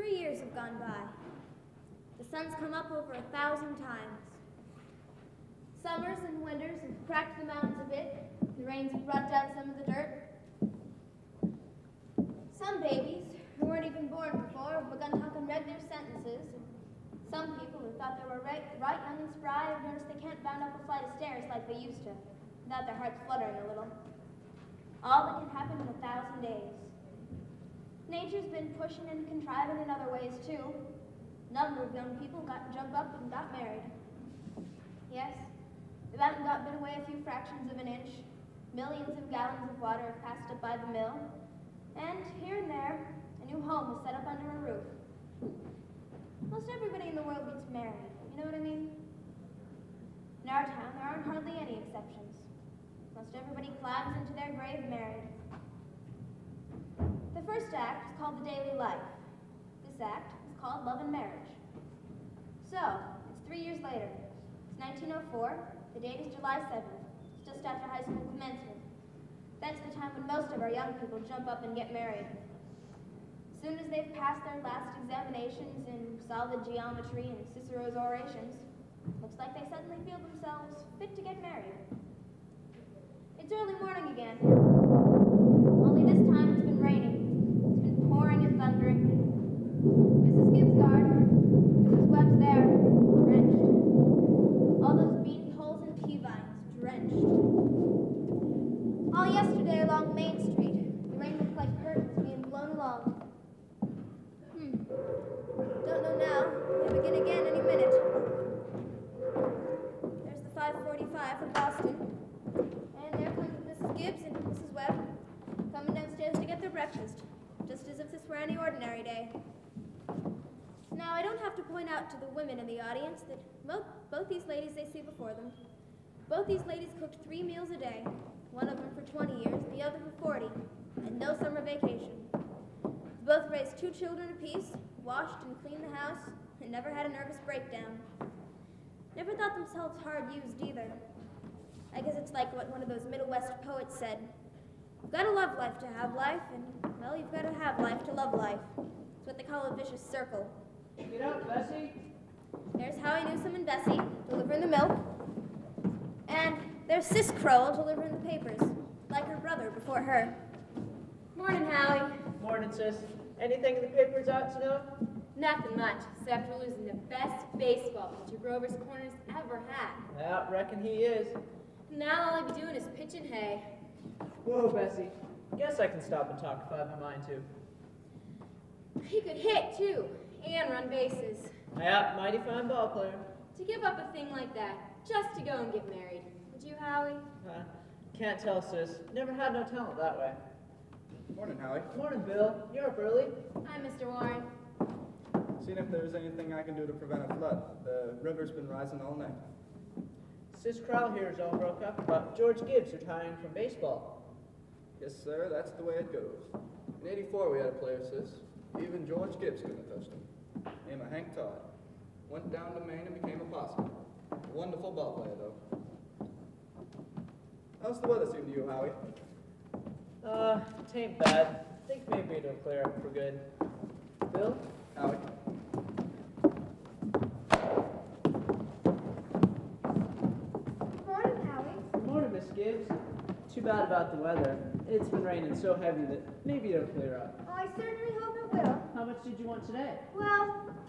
Years have gone by. The sun's come up over 1,000 times. Summers and winters have cracked the mountains a bit. The rains have brought down some of the dirt. Some babies who weren't even born before have begun talking regular sentences. Some people who thought they were right young and spry have noticed they can't bound up a flight of stairs like they used to, without their hearts fluttering a little. All that can happen in 1,000 days. Nature's been pushing and contriving in other ways, too. A number of young people jumped up and got married. Yes, they've got been away a few fractions of an inch. Millions of gallons of water have passed up by the mill. And here and there, a new home was set up under a roof. Most everybody in the world gets married, you know what I mean? In our town, there aren't hardly any exceptions. Most everybody climbs into their grave married. The first act is called The Daily Life. This act is called love and marriage. So, it's 3 years later. It's 1904. The date is July 7th, just after high school commencement. That's the time when most of our young people jump up and get married. As soon as they've passed their last examinations in solid geometry and Cicero's orations, looks like they suddenly feel themselves fit to get married. It's early morning again. Only this time it's been raining. It's been pouring and thundering. Mrs. Gibbsgard, Mrs. Webb's there, drenched. All those bean poles and pea vines, drenched. All yesterday along Main Street, the rain looked like curtains being blown along. Don't know now. May begin again any minute. There's the 5:45 from Boston. And there comes Mrs. Gibbs and Mrs. Webb coming downstairs to get their breakfast, just as if this were any ordinary day. Now, I don't have to point out to the women in the audience that both these ladies they see before them, both these ladies cooked 3 meals a day, one of them for 20 years, the other for 40, and no summer vacation. Both raised 2 children apiece, washed and cleaned the house, and never had a nervous breakdown. Never thought themselves hard used either. I guess it's like what one of those Middle West poets said. You've got to love life to have life, and, well, you've got to have life to love life. It's what they call a vicious circle. Get up, Bessie. There's Howie Newsom and Bessie, delivering the milk. And there's Sis Kroll, delivering the papers, like her brother before her. Morning, Howie. Morning, sis. Anything in the papers out to know? Nothing much, except for losing the best baseball pitcher Grover's Corners ever had. Yeah, reckon he is. Now all I'll be doing is pitching hay. Whoa, Bessie. Guess I can stop and talk if I have a mind to. He could hit, too, and run bases. Yeah, mighty fine ball player. To give up a thing like that, just to go and get married. Would you, Howie? Can't tell, sis. Never had no talent that way. Morning, Howie. Morning, Bill. You're up early. Hi, Mr. Warren. Seeing if there's anything I can do to prevent a flood. The river's been rising all night. Sis Crowell here is all broke up about George Gibbs retiring from baseball. Yes, sir, that's the way it goes. In '84 we had a player, sis. Even George Gibbs couldn't have touched him. Name of Hank Todd. Went down to Maine and became a possum. Wonderful ball player, though. How's the weather seem to you, Howie? Tain't bad. Think maybe it'll clear up for good. Bill? Howie? Morning, Howie. Morning, Miss Gibbs. Too bad about the weather. It's been raining so heavy that maybe it'll clear up. Oh, I certainly hope it will. How much did you want today? Well,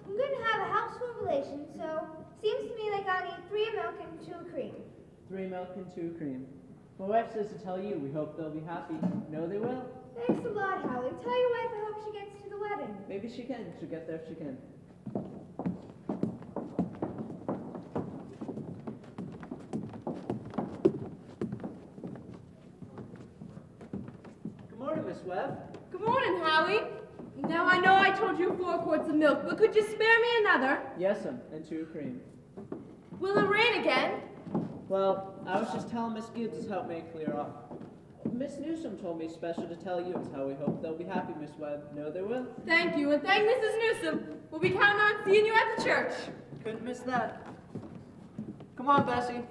I'm going to have a house full of relations, so seems to me like I'll need 3 milk and 2 cream. 3 milk and 2 cream. My wife says to tell you we hope they'll be happy. No, they will. Thanks a lot, Howie. Tell your wife I hope she gets to the wedding. Maybe she can. She'll get there if she can. Good morning, Miss Webb. Good morning, Howie. Now I know I told you 4 quarts of milk, but could you spare me another? Yes'm, and 2 cream. Will it rain again? Well, I was just telling Miss Gibbs it's helped me clear off. Miss Newsom told me special to tell you it's how we hope they'll be happy, Miss Webb. No, they will. Thank you, and thank Mrs. Newsom. We'll be counting on seeing you at the church. Couldn't miss that. Come on, Bessie.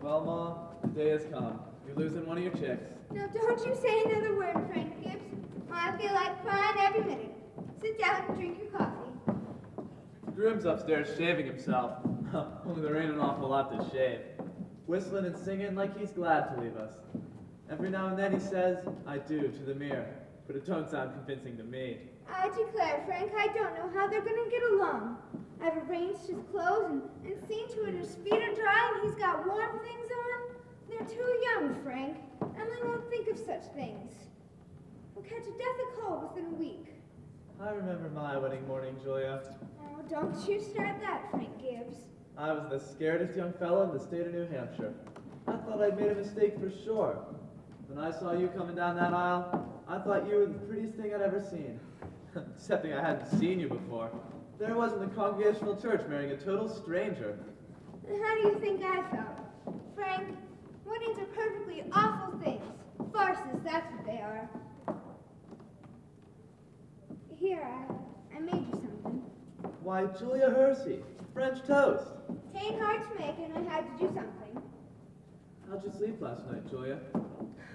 Well, Ma, the day has come. You're losing one of your chicks. Now, don't you say another word, Frank Gibbs. I feel like crying every minute. Sit down and drink your coffee. Groom's upstairs shaving himself. Only there ain't an awful lot to shave. Whistling and singing like he's glad to leave us. Every now and then he says, I do, to the mirror, but it don't sound convincing to me. I declare, Frank, I don't know how they're going to get along. I've arranged his clothes and seen to it his feet are dry and he's got warm things on. They're too young, Frank. Emily won't think of such things. We'll catch a death of cold within a week. I remember my wedding morning, Julia. Oh, don't you start that, Frank Gibbs. I was the scaredest young fellow in the state of New Hampshire. I thought I'd made a mistake for sure. When I saw you coming down that aisle, I thought you were the prettiest thing I'd ever seen. Excepting I hadn't seen you before. There I was in the Congregational Church marrying a total stranger. And how do you think I felt? Frank, weddings are perfectly awful things. Farces, that's what they are. Here, I made you something. Why, Julia Hersey, French toast. Tain't hard to make, and I had to do something. How'd you sleep last night, Julia?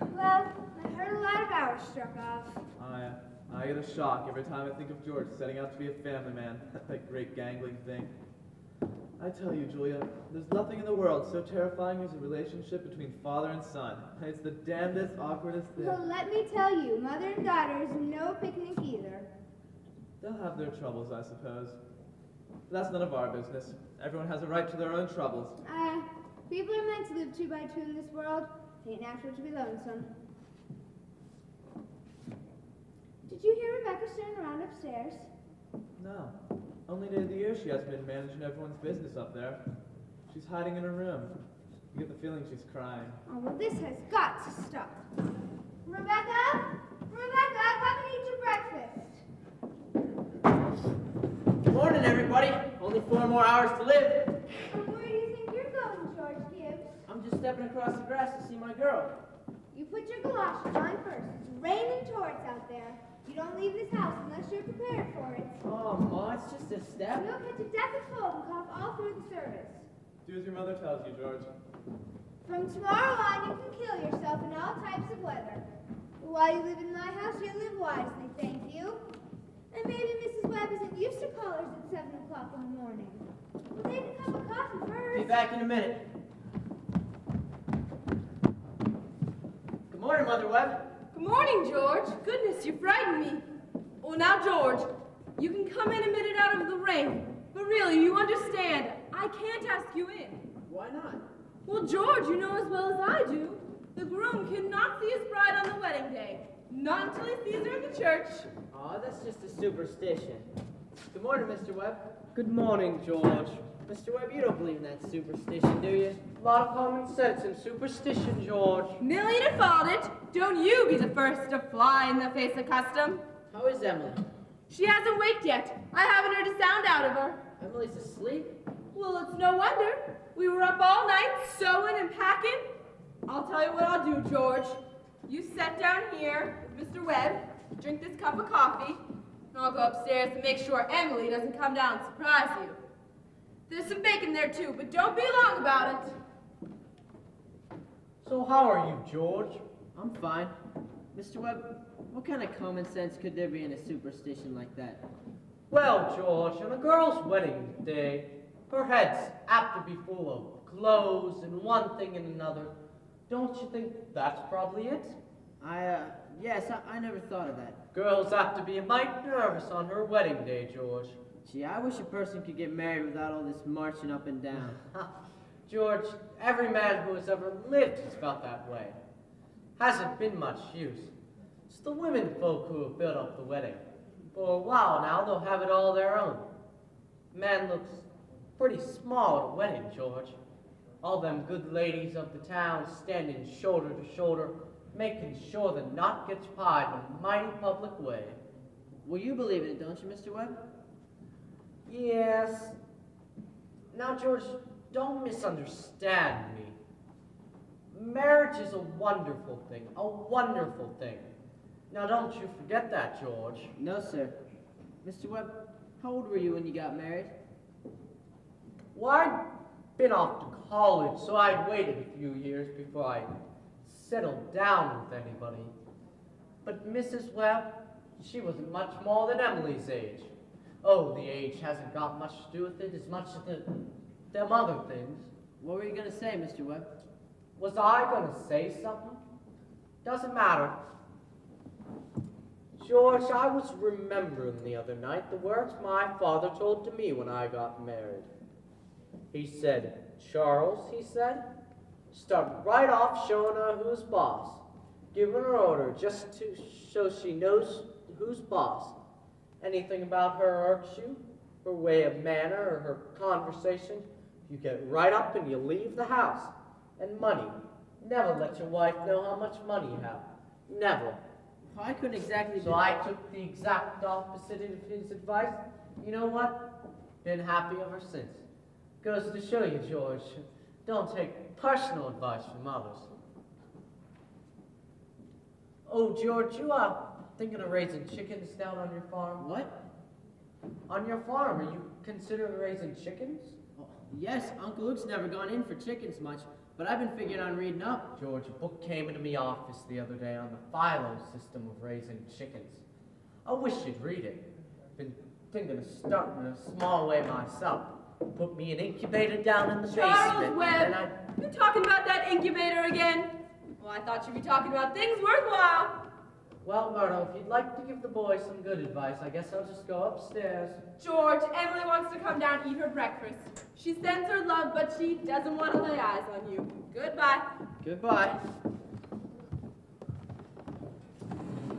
Well, I heard a lot of hours struck off. I get a shock every time I think of George setting out to be a family man. That great gangling thing. I tell you, Julia, there's nothing in the world so terrifying as a relationship between father and son. It's the damnedest, awkwardest thing. Well, let me tell you, mother and daughter is no picnic either. They'll have their troubles, I suppose. But that's none of our business. Everyone has a right to their own troubles. People are meant to live 2 by 2 in this world. It ain't natural to be lonesome. Did you hear Rebecca stirring around upstairs? No. Only day of the year she hasn't been managing everyone's business up there. She's hiding in her room. You get the feeling she's crying. Oh, well, this has got to stop. Rebecca? Rebecca, come and eat your breakfast. Good morning, everybody. Only 4 more hours to live. And where do you think you're going, George Gibbs? I'm just stepping across the grass to see my girl. You put your galoshes on first. It's raining torrents out there. You don't leave this house unless you're prepared for it. Oh, Ma, it's just a step. You'll catch a death of cold and cough all through the service. Do as your mother tells you, George. From tomorrow on, you can kill yourself in all types of weather. But while you live in my house, you live wisely, thank you. And maybe Mrs. Webb isn't used to callers at 7 o'clock in the morning. We'll take a cup of coffee first. Be back in a minute. Good morning, Mother Webb. Good morning, George. Goodness, you frightened me. Oh, now, George, you can come in a minute out of the rain. But really, you understand, I can't ask you in. Why not? Well, George, you know as well as I do, the groom cannot see his bride on the wedding day. Not until he sees her in the church. Oh, that's just a superstition. Good morning, Mr. Webb. Good morning, George. Mr. Webb, you don't believe in that superstition, do you? A lot of common sense in superstition, George. Millie defaulted. Don't you be the first to fly in the face of custom. How is Emily? She hasn't waked yet. I haven't heard a sound out of her. Emily asleep? Well, it's no wonder. We were up all night sewing and packing. I'll tell you what I'll do, George. You sit down here with Mr. Webb, drink this cup of coffee, and I'll go upstairs to make sure Emily doesn't come down and surprise you. There's some bacon there too, but don't be long about it. So how are you, George? I'm fine. Mr. Webb, what kind of common sense could there be in a superstition like that? Well, George, on a girl's wedding day, her head's apt to be full of clothes and one thing and another. Don't you think that's probably it? Yes, I never thought of that. Girls apt to be a mite nervous on her wedding day, George. Gee, I wish a person could get married without all this marching up and down. George, every man who has ever lived has felt that way. Hasn't been much use. It's the women folk who have built up the wedding. For a while now, they'll have it all their own. Man looks pretty small at a wedding, George. All them good ladies of the town standing shoulder to shoulder, making sure the knot gets pied in a mighty public way. Well, you believe in it, don't you, Mr. Webb? Yes. Now, George, don't misunderstand me. Marriage is a wonderful thing, a wonderful thing. Now, don't you forget that, George. No, sir. Mr. Webb, how old were you when you got married? Well, I'd been off to college, so I'd waited a few years before I settled down with anybody. But Mrs. Webb, she wasn't much more than Emily's age. Oh, the age hasn't got much to do with it as much as them other things. What were you going to say, Mr. Webb? Was I going to say something? Doesn't matter. George, I was remembering the other night the words my father told to me when I got married. He said, Charles, he said, start right off showing her who's boss. Giving her order just to so she knows who's boss. Anything about her irks you, her way of manner or her conversation, you get right up and you leave the house. And money. Never let your wife know how much money you have. Never. Well, I couldn't exactly So I took the exact opposite of his advice. You know what? Been happy ever since. Goes to show you, George, don't take personal advice from others. Oh, George, thinking of raising chickens down on your farm? What? On your farm, are you considering raising chickens? Oh, yes, Uncle Luke's never gone in for chickens much, but I've been figuring on reading up. George, a book came into my office the other day on the philo system of raising chickens. I wish you'd read it. Been thinking of starting in a small way myself. Put me an incubator down in the Charles basement. Webb, And I... you talking about that incubator again? Well, I thought you'd be talking about things worthwhile. Well, Myrtle, if you'd like to give the boys some good advice, I guess I'll just go upstairs. George, Emily wants to come down and eat her breakfast. She sends her love, but she doesn't want to lay eyes on you. Goodbye. Goodbye.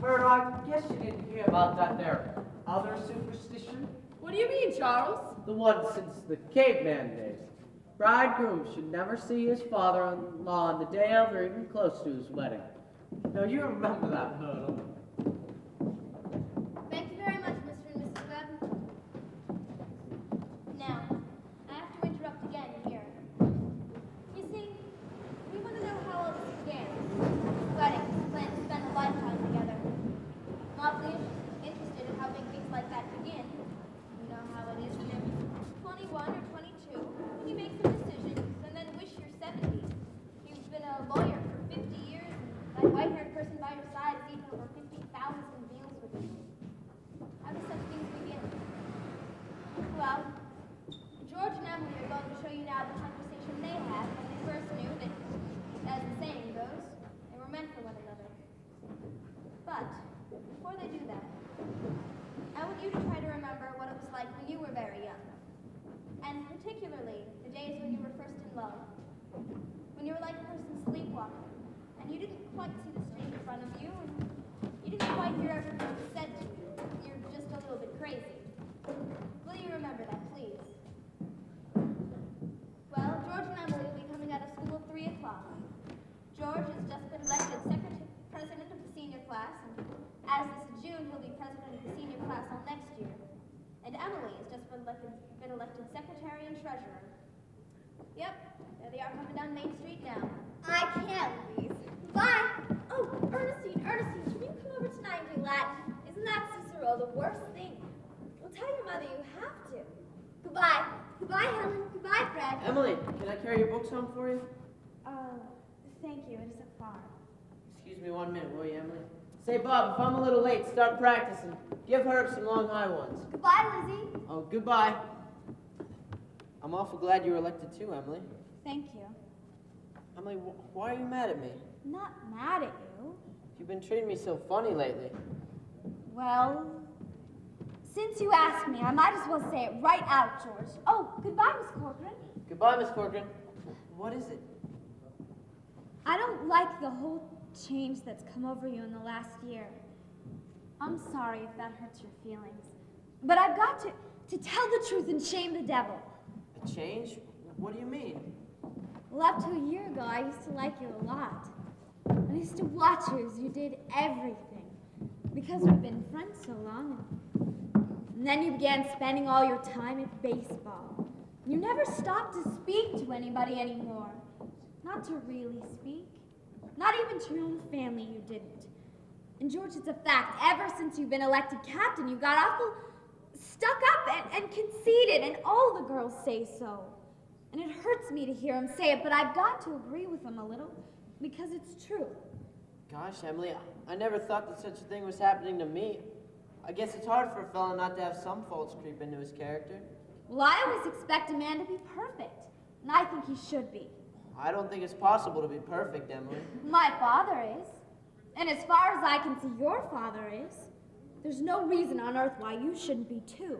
Myrtle, I guess you didn't hear about that there other superstition? What do you mean, Charles? The one since the caveman days. Bridegroom should never see his father-in-law on the day of or even close to his wedding. Now, you remember that, Myrtle. Thank you very much, Mr. and Mrs. Webb. Now, I have to interrupt again here. You see, we want to know how all this began. Weddings, plan to spend a lifetime together. I'm awfully interested in how big things like that begin. You know how it is when you're 21 or 22, when you make some decisions and then wish you're 70. You've been a lawyer for 50 years, and that white-haired person by your side has eaten over 50,000 meals with you. How do such things begin? Well, George and Emily are going to show you now the conversation they had when they first knew that, as the saying goes, they were meant for one another. But, before they do that, I want you to try to remember what it was like when you were very young. And particularly, the days when you were first in love. When you were like a person sleepwalking, and you didn't quite see the street in front of you, and you didn't quite hear everything that was said to you. You're just a little bit crazy. Will you remember that, please? Well, George and Emily will be coming out of school at 3 o'clock. George has just been elected president of the senior class, and as this June, he'll be president of the senior class all next year. And Emily has just been elected secretary and treasurer. Yep, there they are coming down Main Street now. I can't, Louise. Bye. Oh, Ernestine, can you come over tonight and do Latin? Isn't that Cicero the worst thing? Well, tell your mother you have to. Goodbye. Goodbye, Helen. Goodbye, Fred. Emily, can I carry your books home for you? Thank you. It isn't far. Excuse me 1 minute, will you, Emily? Say, Bob, if I'm a little late, start practicing. Give Herb some long high ones. Goodbye, Lizzie. Oh, goodbye. I'm awful glad you were elected too, Emily. Thank you. Emily, why are you mad at me? I'm not mad at you. You've been treating me so funny lately. Well, since you asked me, I might as well say it right out, George. Oh, goodbye, Miss Corcoran. Goodbye, Miss Corcoran. What is it? I don't like the whole change that's come over you in the last year. I'm sorry if that hurts your feelings. But I've got to tell the truth and shame the devil. A change? What do you mean? Well, up to a year ago, I used to like you a lot. I used to watch you as you did everything. Because we've been friends so long. And then you began spending all your time at baseball. You never stopped to speak to anybody anymore. Not to really speak. Not even to your own family you didn't. And George, it's a fact. Ever since you've been elected captain, you got awful stuck up and conceited, and all the girls say so. And it hurts me to hear him say it, but I've got to agree with him a little, because it's true. Gosh, Emily, I never thought that such a thing was happening to me. I guess it's hard for a fellow not to have some faults creep into his character. Well, I always expect a man to be perfect, and I think he should be. I don't think it's possible to be perfect, Emily. My father is. And as far as I can see, your father is. There's no reason on earth why you shouldn't be too.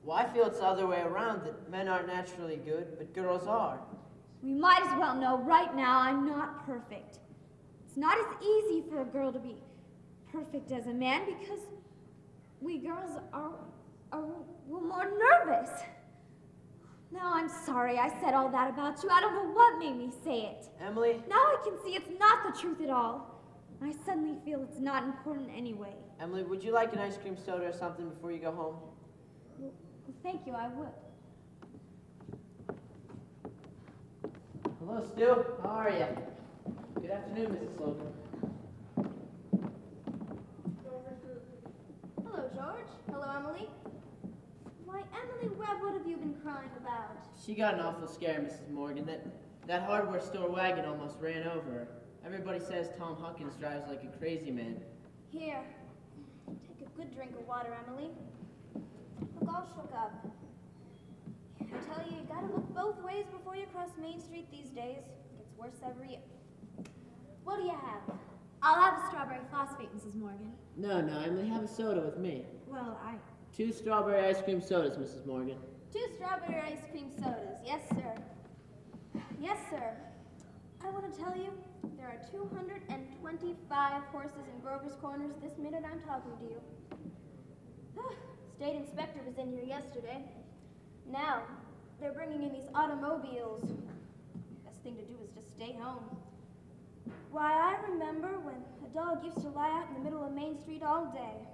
Well, I feel it's the other way around, that men aren't naturally good, but girls are. We might as well know right now I'm not perfect. It's not as easy for a girl to be perfect as a man because we girls we're more nervous. Now, I'm sorry I said all that about you. I don't know what made me say it. Emily? Now I can see it's not the truth at all. I suddenly feel it's not important anyway. Emily, would you like an ice cream soda or something before you go home? Well, thank you, I would. Hello, Stu. How are you? Good afternoon, Mrs. Slocum. Emily. Why, Emily Webb, what have you been crying about? She got an awful scare, Mrs. Morgan. That hardware store wagon almost ran over her. Everybody says Tom Huckins drives like a crazy man. Here, take a good drink of water, Emily. Look all shook up. I tell you, you gotta look both ways before you cross Main Street these days. It gets worse every year. What do you have? I'll have a strawberry phosphate, Mrs. Morgan. No, Emily, have a soda with me. Well, 2 strawberry ice cream sodas, Mrs. Morgan. 2 strawberry ice cream sodas. Yes, sir. Yes, sir. I want to tell you, there are 225 horses in Grover's Corners this minute I'm talking to you. State inspector was in here yesterday. Now, they're bringing in these automobiles. Best thing to do is just stay home. Why, I remember when a dog used to lie out in the middle of Main Street all day,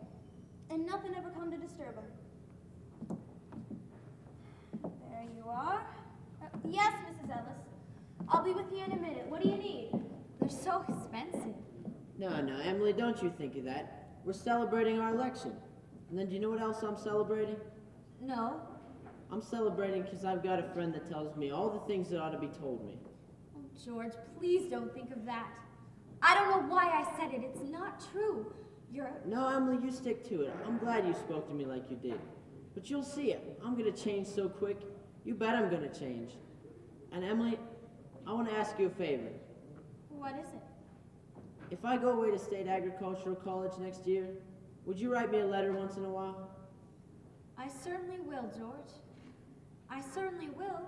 and nothing ever come to disturb him. There you are. Yes, Mrs. Ellis. I'll be with you in a minute. What do you need? they're so expensive. No, Emily, don't you think of that. We're celebrating our election. And then do you know what else I'm celebrating? No. I'm celebrating because I've got a friend that tells me all the things that ought to be told me. Oh, George, please don't think of that. I don't know why I said it. It's not true. No, Emily, you stick to it. I'm glad you spoke to me like you did. But you'll see it. I'm going to change so quick. You bet I'm going to change. And Emily, I want to ask you a favor. What is it? If I go away to State Agricultural College next year, would you write me a letter once in a while? I certainly will, George. I certainly will.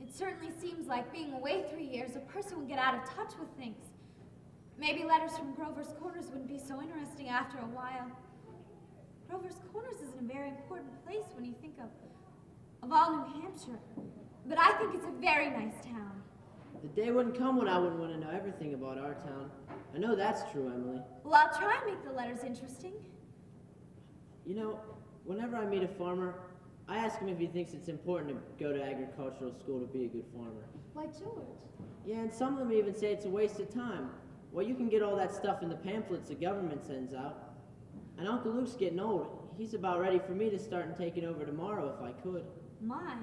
It certainly seems like being away 3 years, a person would get out of touch with things. Maybe letters from Grover's Corners wouldn't be so interesting after a while. Grover's Corners is a very important place when you think of all New Hampshire. But I think it's a very nice town. The day wouldn't come when I wouldn't want to know everything about our town. I know that's true, Emily. Well, I'll try and make the letters interesting. You know, whenever I meet a farmer, I ask him if he thinks it's important to go to agricultural school to be a good farmer. Why, George? Yeah, and some of them even say it's a waste of time. Well, you can get all that stuff in the pamphlets the government sends out. And Uncle Luke's getting old. He's about ready for me to start and take it over tomorrow if I could. My.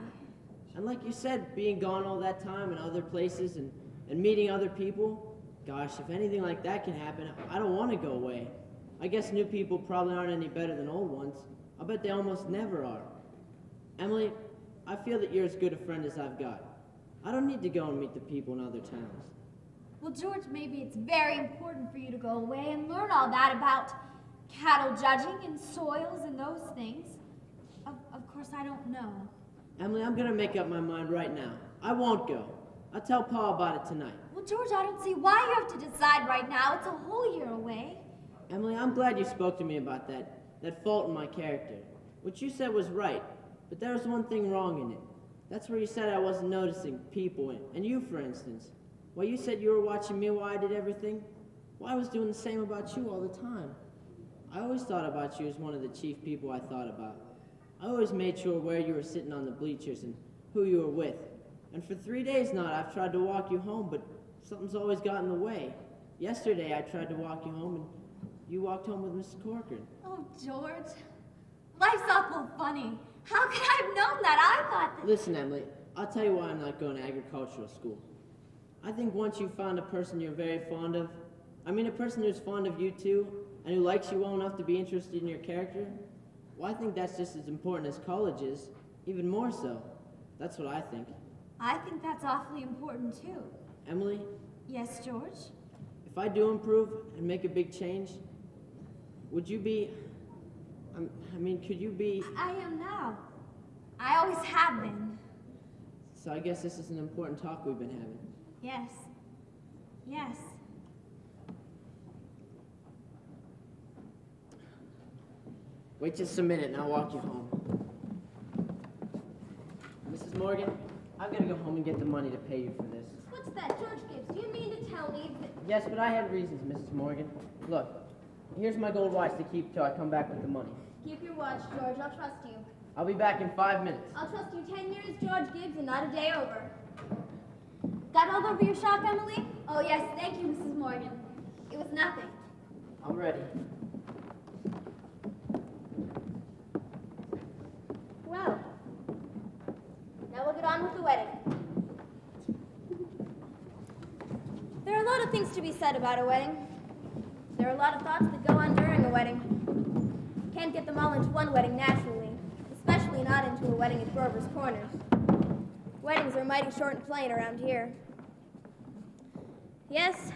And like you said, being gone all that time in other places and meeting other people, gosh, if anything like that can happen, I don't want to go away. I guess new people probably aren't any better than old ones. I bet they almost never are. Emily, I feel that you're as good a friend as I've got. I don't need to go and meet the people in other towns. Well, George, maybe it's very important for you to go away and learn all that about cattle judging and soils and those things. Of course, I don't know. Emily, I'm going to make up my mind right now. I won't go. I'll tell Pa about it tonight. Well, George, I don't see why you have to decide right now. It's a whole year away. Emily, I'm glad you spoke to me about that fault in my character. What you said was right, but there was one thing wrong in it. That's where you said I wasn't noticing people, and you, for instance. Well, you said you were watching me while I did everything. Well, I was doing the same about you all the time. I always thought about you as one of the chief people I thought about. I always made sure where you were sitting on the bleachers and who you were with. And for 3 days now, I've tried to walk you home, but something's always got in the way. Yesterday, I tried to walk you home, and you walked home with Mrs. Corcoran. Oh, George, life's awful funny. How could I have known that? I thought that... Listen, Emily, I'll tell you why I'm not going to agricultural school. I think once you've found a person you're very fond of, a person who's fond of you too, and who likes you well enough to be interested in your character, well, I think that's just as important as college is, even more so. That's what I think. I think that's awfully important too. Emily? Yes, George? If I do improve and make a big change, would you be... could you be... I am now. I always have been. So I guess this is an important talk we've been having. Yes. Yes. Wait just a minute and I'll walk you home. Mrs. Morgan, I'm gonna go home and get the money to pay you for this. What's that, George Gibbs? Do you mean to tell me that... Yes, but I had reasons, Mrs. Morgan. Look, here's my gold watch to keep till I come back with the money. Keep your watch, George. I'll trust you. I'll be back in 5 minutes. I'll trust you 10 years, George Gibbs, and not a day over. Got all over your shop, Emily? Oh, yes, thank you, Mrs. Morgan. It was nothing. I'm ready. on with the wedding. There are a lot of things to be said about a wedding. There are a lot of thoughts that go on during a wedding. Can't get them all into one wedding naturally, especially not into a wedding at Grover's Corners. Weddings are mighty short and plain around here. Yes,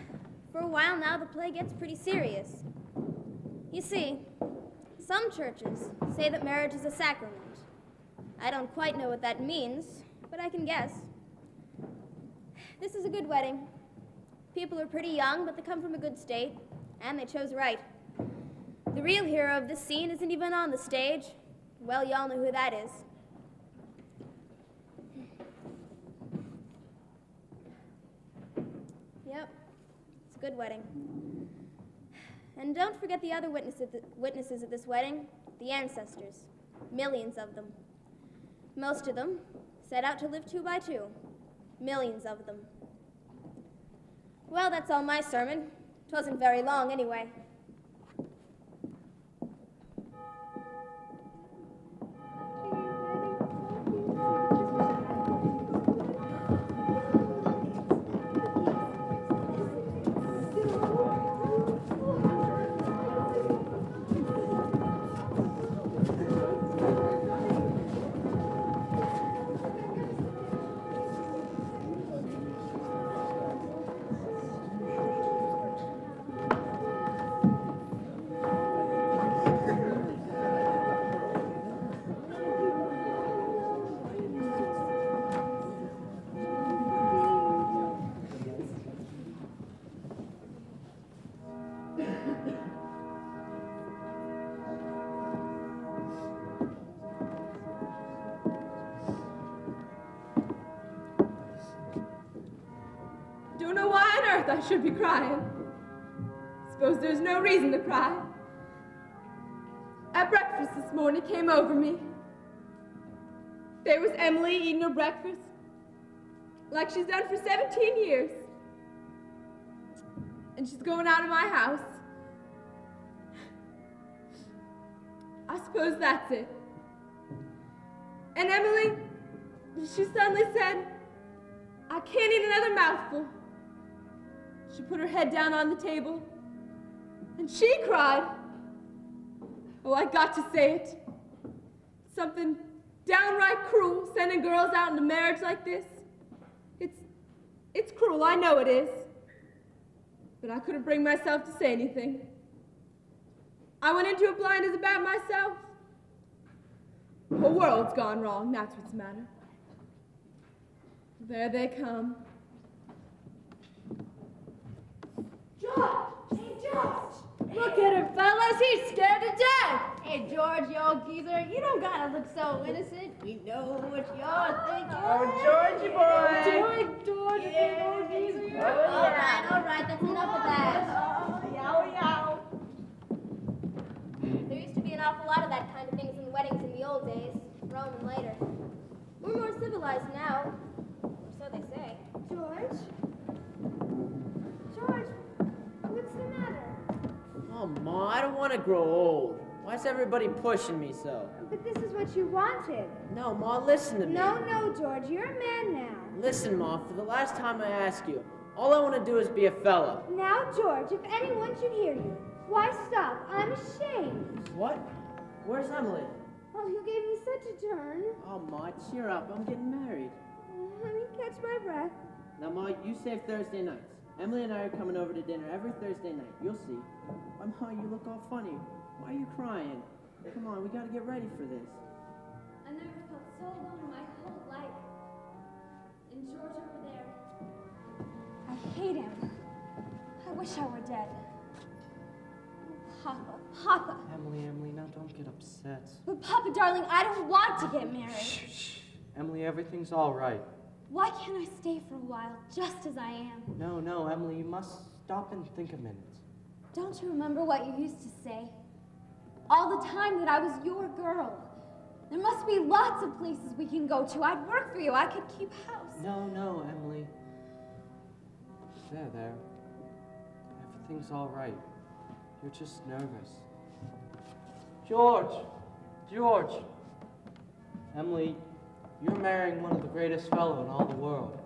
for a while now the play gets pretty serious. You see, some churches say that marriage is a sacrament. I don't quite know what that means, but I can guess. This is a good wedding. People are pretty young, but they come from a good state, and they chose right. The real hero of this scene isn't even on the stage. Well, y'all know who that is. Yep, it's a good wedding. And don't forget the other witnesses at this wedding, the ancestors. Millions of them. Most of them set out to live 2 by 2. Millions of them. Well, that's all my sermon. 'Twasn't very long anyway. Don't know why on earth I should be crying. Suppose there's no reason to cry. At breakfast this morning came over me. There was Emily eating her breakfast like she's done for 17 years. And she's going out of my house. I suppose that's it. And Emily, she suddenly said, I can't eat another mouthful. She put her head down on the table, and she cried. Oh, I got to say it. Something downright cruel, sending girls out into marriage like this. It's cruel, I know it is. But I couldn't bring myself to say anything. I went into it blind as a bat myself. The whole world's gone wrong, that's what's the matter. There they come. George! Hey, George! Look at her, fellas. He's scared to death. Hey, George, you old geezer, you don't gotta look so innocent. We know what you're thinking. Oh, Georgie boy! George, Yeah. old geezer. All right, that's enough of that. Yow, yow. There used to be an awful lot of that kind of things in weddings in the old days, Rome and later. We're more civilized now, or so they say. George? George, what's the matter? Oh, Ma, I don't want to grow old. Why's everybody pushing me so? But this is what you wanted. No, Ma, listen to me. No, George, you're a man now. Listen, Ma, for the last time I ask you, all I want to do is be a fella. Now, George, if anyone should hear you, why stop? I'm ashamed. What? Where's Emily? Oh, you gave me such a turn. Oh, Ma, cheer up. I'm getting married. Let me catch my breath. Now, Ma, you save Thursday nights. Emily and I are coming over to dinner every Thursday night. You'll see. Ma, you look all funny. Why are you crying? Come on, we gotta get ready for this. I never felt so alone in my whole life. And George over there. I hate him. I wish I were dead. Oh, Papa. Emily, now don't get upset. But Papa, darling, I don't want to get married. Shh. Emily, everything's all right. Why can't I stay for a while, just as I am? No, Emily, you must stop and think a minute. Don't you remember what you used to say? All the time that I was your girl. There must be lots of places we can go to. I'd work for you. I could keep house. No, Emily. There. Everything's all right. You're just nervous. George! Emily, You're marrying one of the greatest fellow in all the world.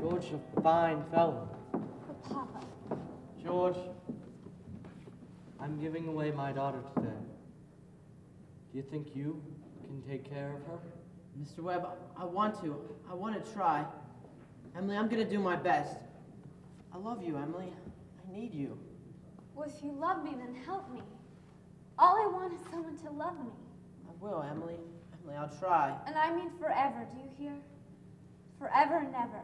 George, a fine fellow. But Papa, George, I'm giving away my daughter today. Do you think you can take care of her? Mr. Webb, I want to. I want to try. Emily, I'm going to do my best. I love you, Emily. I need you. well, if you love me, then help me. All I want is someone to love me. I will, Emily. Emily, I'll try. And I mean forever, do you hear? Forever and ever.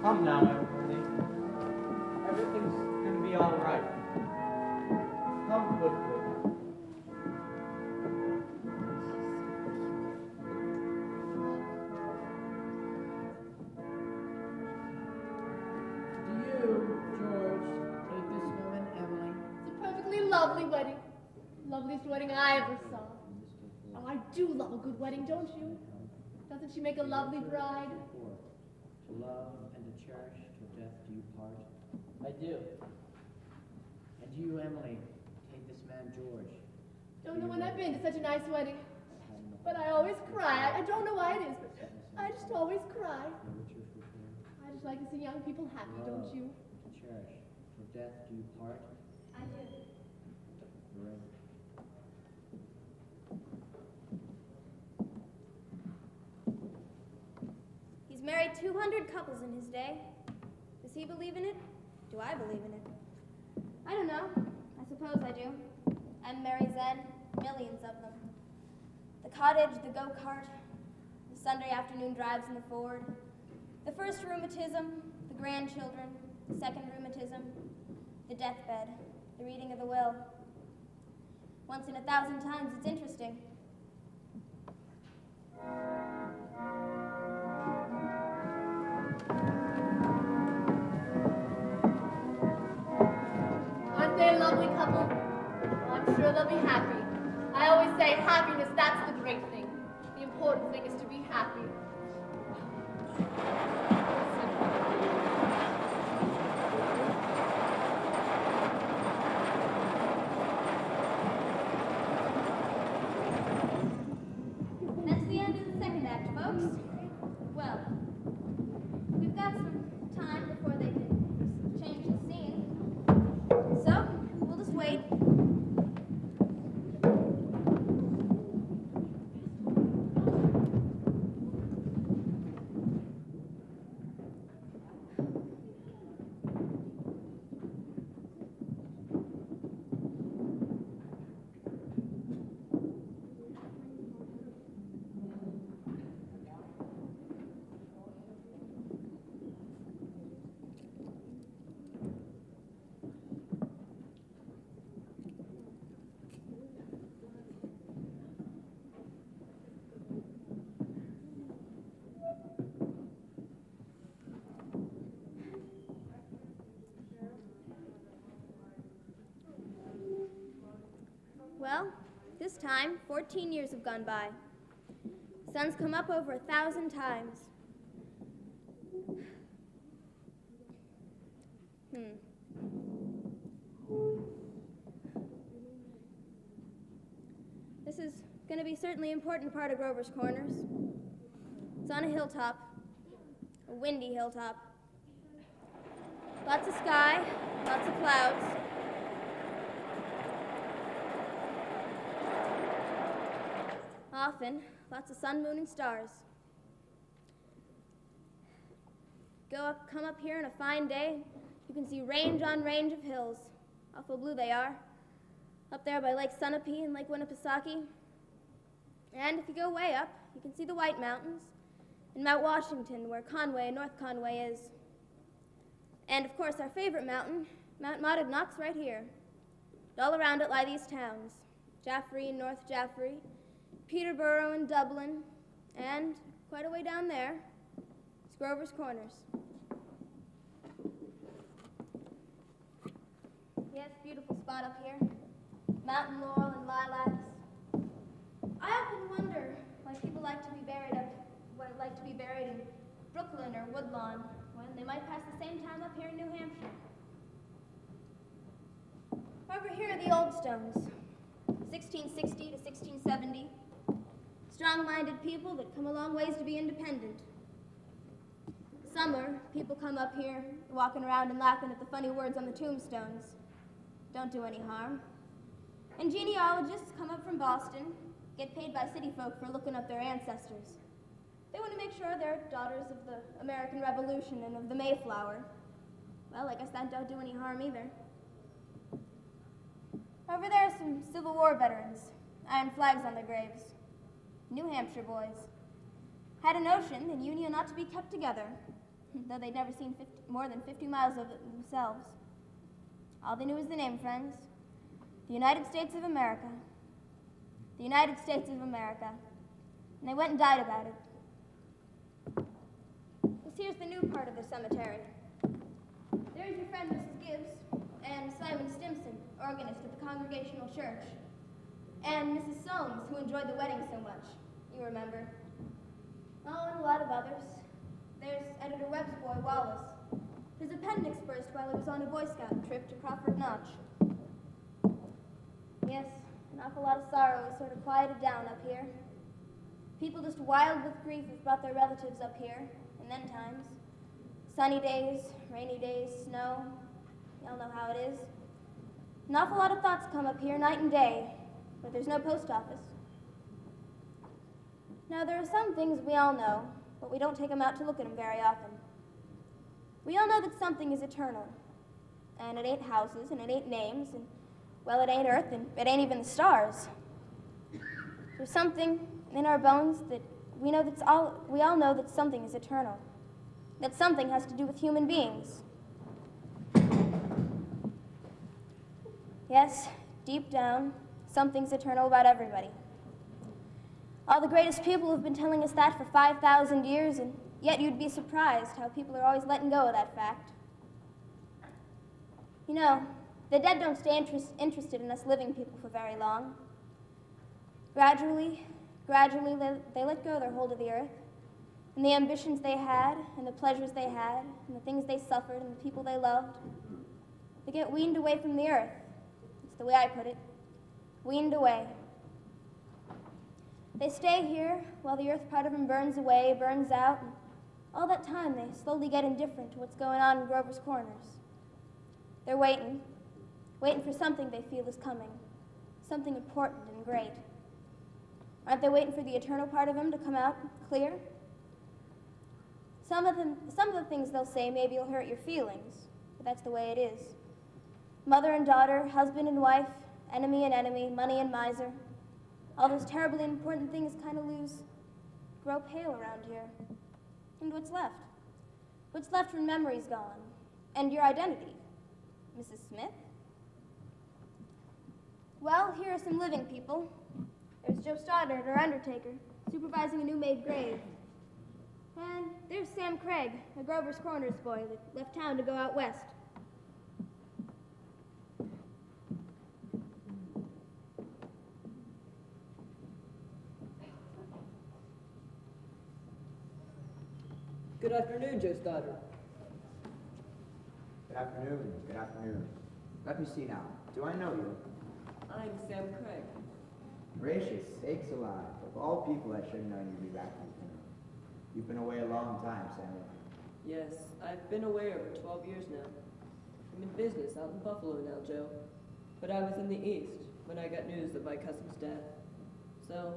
Come now, Emily. Everything's gonna be all right. Come quickly. Do you, George, hate this woman, Emily? It's a perfectly lovely wedding. Loveliest wedding I ever saw. Oh, I do love a good wedding, don't you? Doesn't she make a lovely bride? To love and to cherish till death do you part. I do. And you, Emily, take this man George. Don't know when I've been to such a nice wedding. But I always cry. I don't know why it is, but I just always cry. I just like to see young people happy, don't you? To cherish till death do you part. I do. Forever. He's married 200 couples in his day. Does he believe in it? Do I believe in it? I don't know. I suppose I do. And Mary Zen, millions of them. The cottage, the go-kart, the Sunday afternoon drives in the Ford, the first rheumatism, the grandchildren, the second rheumatism, the deathbed, the reading of the will. Once in 1,000 times, it's interesting. Aren't they a lovely couple? Well, I'm sure they'll be happy. I always say happiness, that's the great thing. The important thing is to be happy. That's the end of the second act, folks. Well, we've got some time before they can change the scene. So, we'll just wait. Well, this time, 14 years have gone by. The sun's come up over 1,000 times. This is going to be certainly an important part of Grover's Corners. It's on a hilltop, a windy hilltop. Lots of sky, lots of clouds. Often, lots of sun, moon, and stars. Come up here on a fine day, you can see range on range of hills. Awful blue they are. Up there by Lake Sunapee and Lake Winnipesaukee. And if you go way up, you can see the White Mountains and Mount Washington, where Conway and North Conway is. And of course, our favorite mountain, Mount Monadnock's right here. And all around it lie these towns, Jaffrey and North Jaffrey, Peterborough and Dublin, and quite a way down there, it's Grover's Corners. Yes, beautiful spot up here. Mountain laurel and lilacs. gone, when they might pass the same time up here in New Hampshire. Over here are the old stones, 1660 to 1670. Strong-minded people that come a long ways to be independent. Summer, people come up here, walking around and laughing at the funny words on the tombstones. Don't do any harm. And genealogists come up from Boston, get paid by city folk for looking up their ancestors. They want to make sure they're daughters of the American Revolution and of the Mayflower. Well, I guess that don't do any harm either. Over there are some Civil War veterans, iron flags on their graves. New Hampshire boys. Had a notion the Union ought to be kept together, though they'd never seen more than 50 miles of it themselves. All they knew was the name, friends. The United States of America. The United States of America. And they went and died about it. This here's the new part of the cemetery. There's your friend Mrs. Gibbs, and Simon Stimson, organist at the Congregational Church, and Mrs. Soames, who enjoyed the wedding so much. You remember. Oh, and a lot of others. There's Editor Webb's boy, Wallace. His appendix burst while he was on a Boy Scout trip to Crawford Notch. Yes, an awful lot of sorrow has sort of quieted down up here. People just wild with grief have brought their relatives up here, in then times. Sunny days, rainy days, snow. Y'all know how it is. An awful lot of thoughts come up here night and day, but there's no post office. Now, there are some things we all know, but we don't take them out to look at them very often. We all know that something is eternal, and it ain't houses, and it ain't names, and, well, it ain't earth, and it ain't even the stars. There's something in our bones that we all know that something is eternal, that something has to do with human beings. Yes, deep down, something's eternal about everybody. All the greatest people have been telling us that for 5,000 years, and yet you'd be surprised how people are always letting go of that fact. You know, the dead don't stay interested in us living people for very long. Gradually, they let go their hold of the earth, and the ambitions they had, and the pleasures they had, and the things they suffered, and the people they loved. They get weaned away from the earth. It's the way I put it. Weaned away. They stay here while the earth part of them burns away, burns out, and all that time they slowly get indifferent to what's going on in Grover's Corners. They're waiting for something they feel is coming, something important and great. Aren't they waiting for the eternal part of them to come out clear? Some of the things they'll say maybe will hurt your feelings, but that's the way it is. Mother and daughter, husband and wife, enemy and enemy, money and miser. All those terribly important things kind of grow pale around here. And what's left? What's left when memory's gone? And your identity? Mrs. Smith? Well, here are some living people. There's Joe Stoddard, our undertaker, supervising a new made grave. And there's Sam Craig, a Grover's Corners boy that left town to go out west. Good afternoon, Joe Stoddard. Good afternoon. Good afternoon. Let me see now. Do I know you? I'm Sam Craig. Gracious sakes alive. Of all people, I should have known you'd be back in town. You've been away a long time, Samuel. Yes, I've been away over 12 years now. I'm in business out in Buffalo now, Joe. But I was in the East when I got news of my cousin's death. So,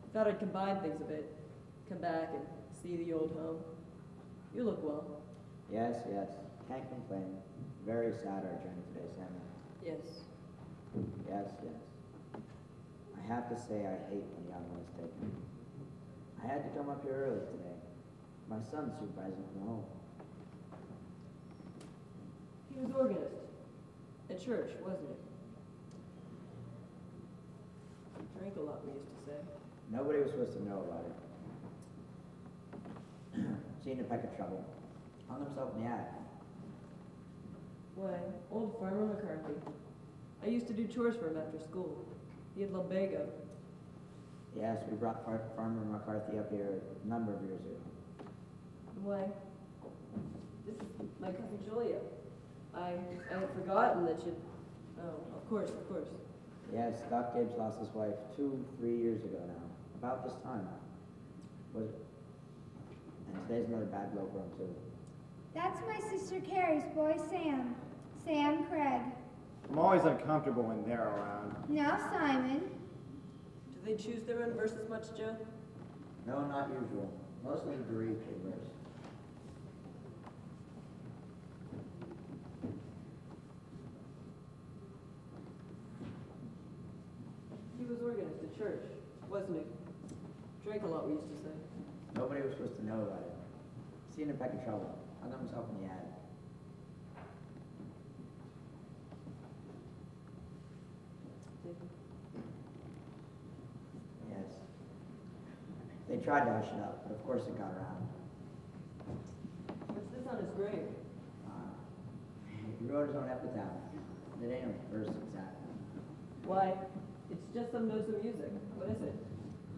I thought I'd combine things a bit. Come back and see the old home. You look well. Yes, yes. Can't complain. Very sad our journey today, Samuel. Yes. Yes, yes. I have to say I hate when young one is taken. I had to come up here early today. My son's supervising from home. He was organist. At church, wasn't it? He drank a lot, we used to say. Nobody was supposed to know about it. Seen a peck of trouble. Hung himself in the attic. Why, old Farmer McCarthy. I used to do chores for him after school. He had lumbago. Yes, we brought Farmer McCarthy up here a number of years ago. Why, This is my cousin Julia. I had forgotten that you'd... Oh, of course, of course. Yes, Doc Gibbs lost his wife 2-3 years ago now. About this time. Was it? And today's another bad blow for him, too. That's my sister Carrie's boy, Sam. Sam Craig. I'm always uncomfortable when they're around. Now, Simon. Do they choose their own verses much, Joe? No, not usual. Mostly bereaved papers. He was organist at church, wasn't he? Drank a lot, we used to say. Nobody was supposed to know about it. Seen a peck of trouble. Hung himself in the attic. Yes. They tried to hush it up, but of course it got around. What's this on his grave? He wrote his own epitaph. It ain't a verse exactly. Why, it's just some notes of music. What is it?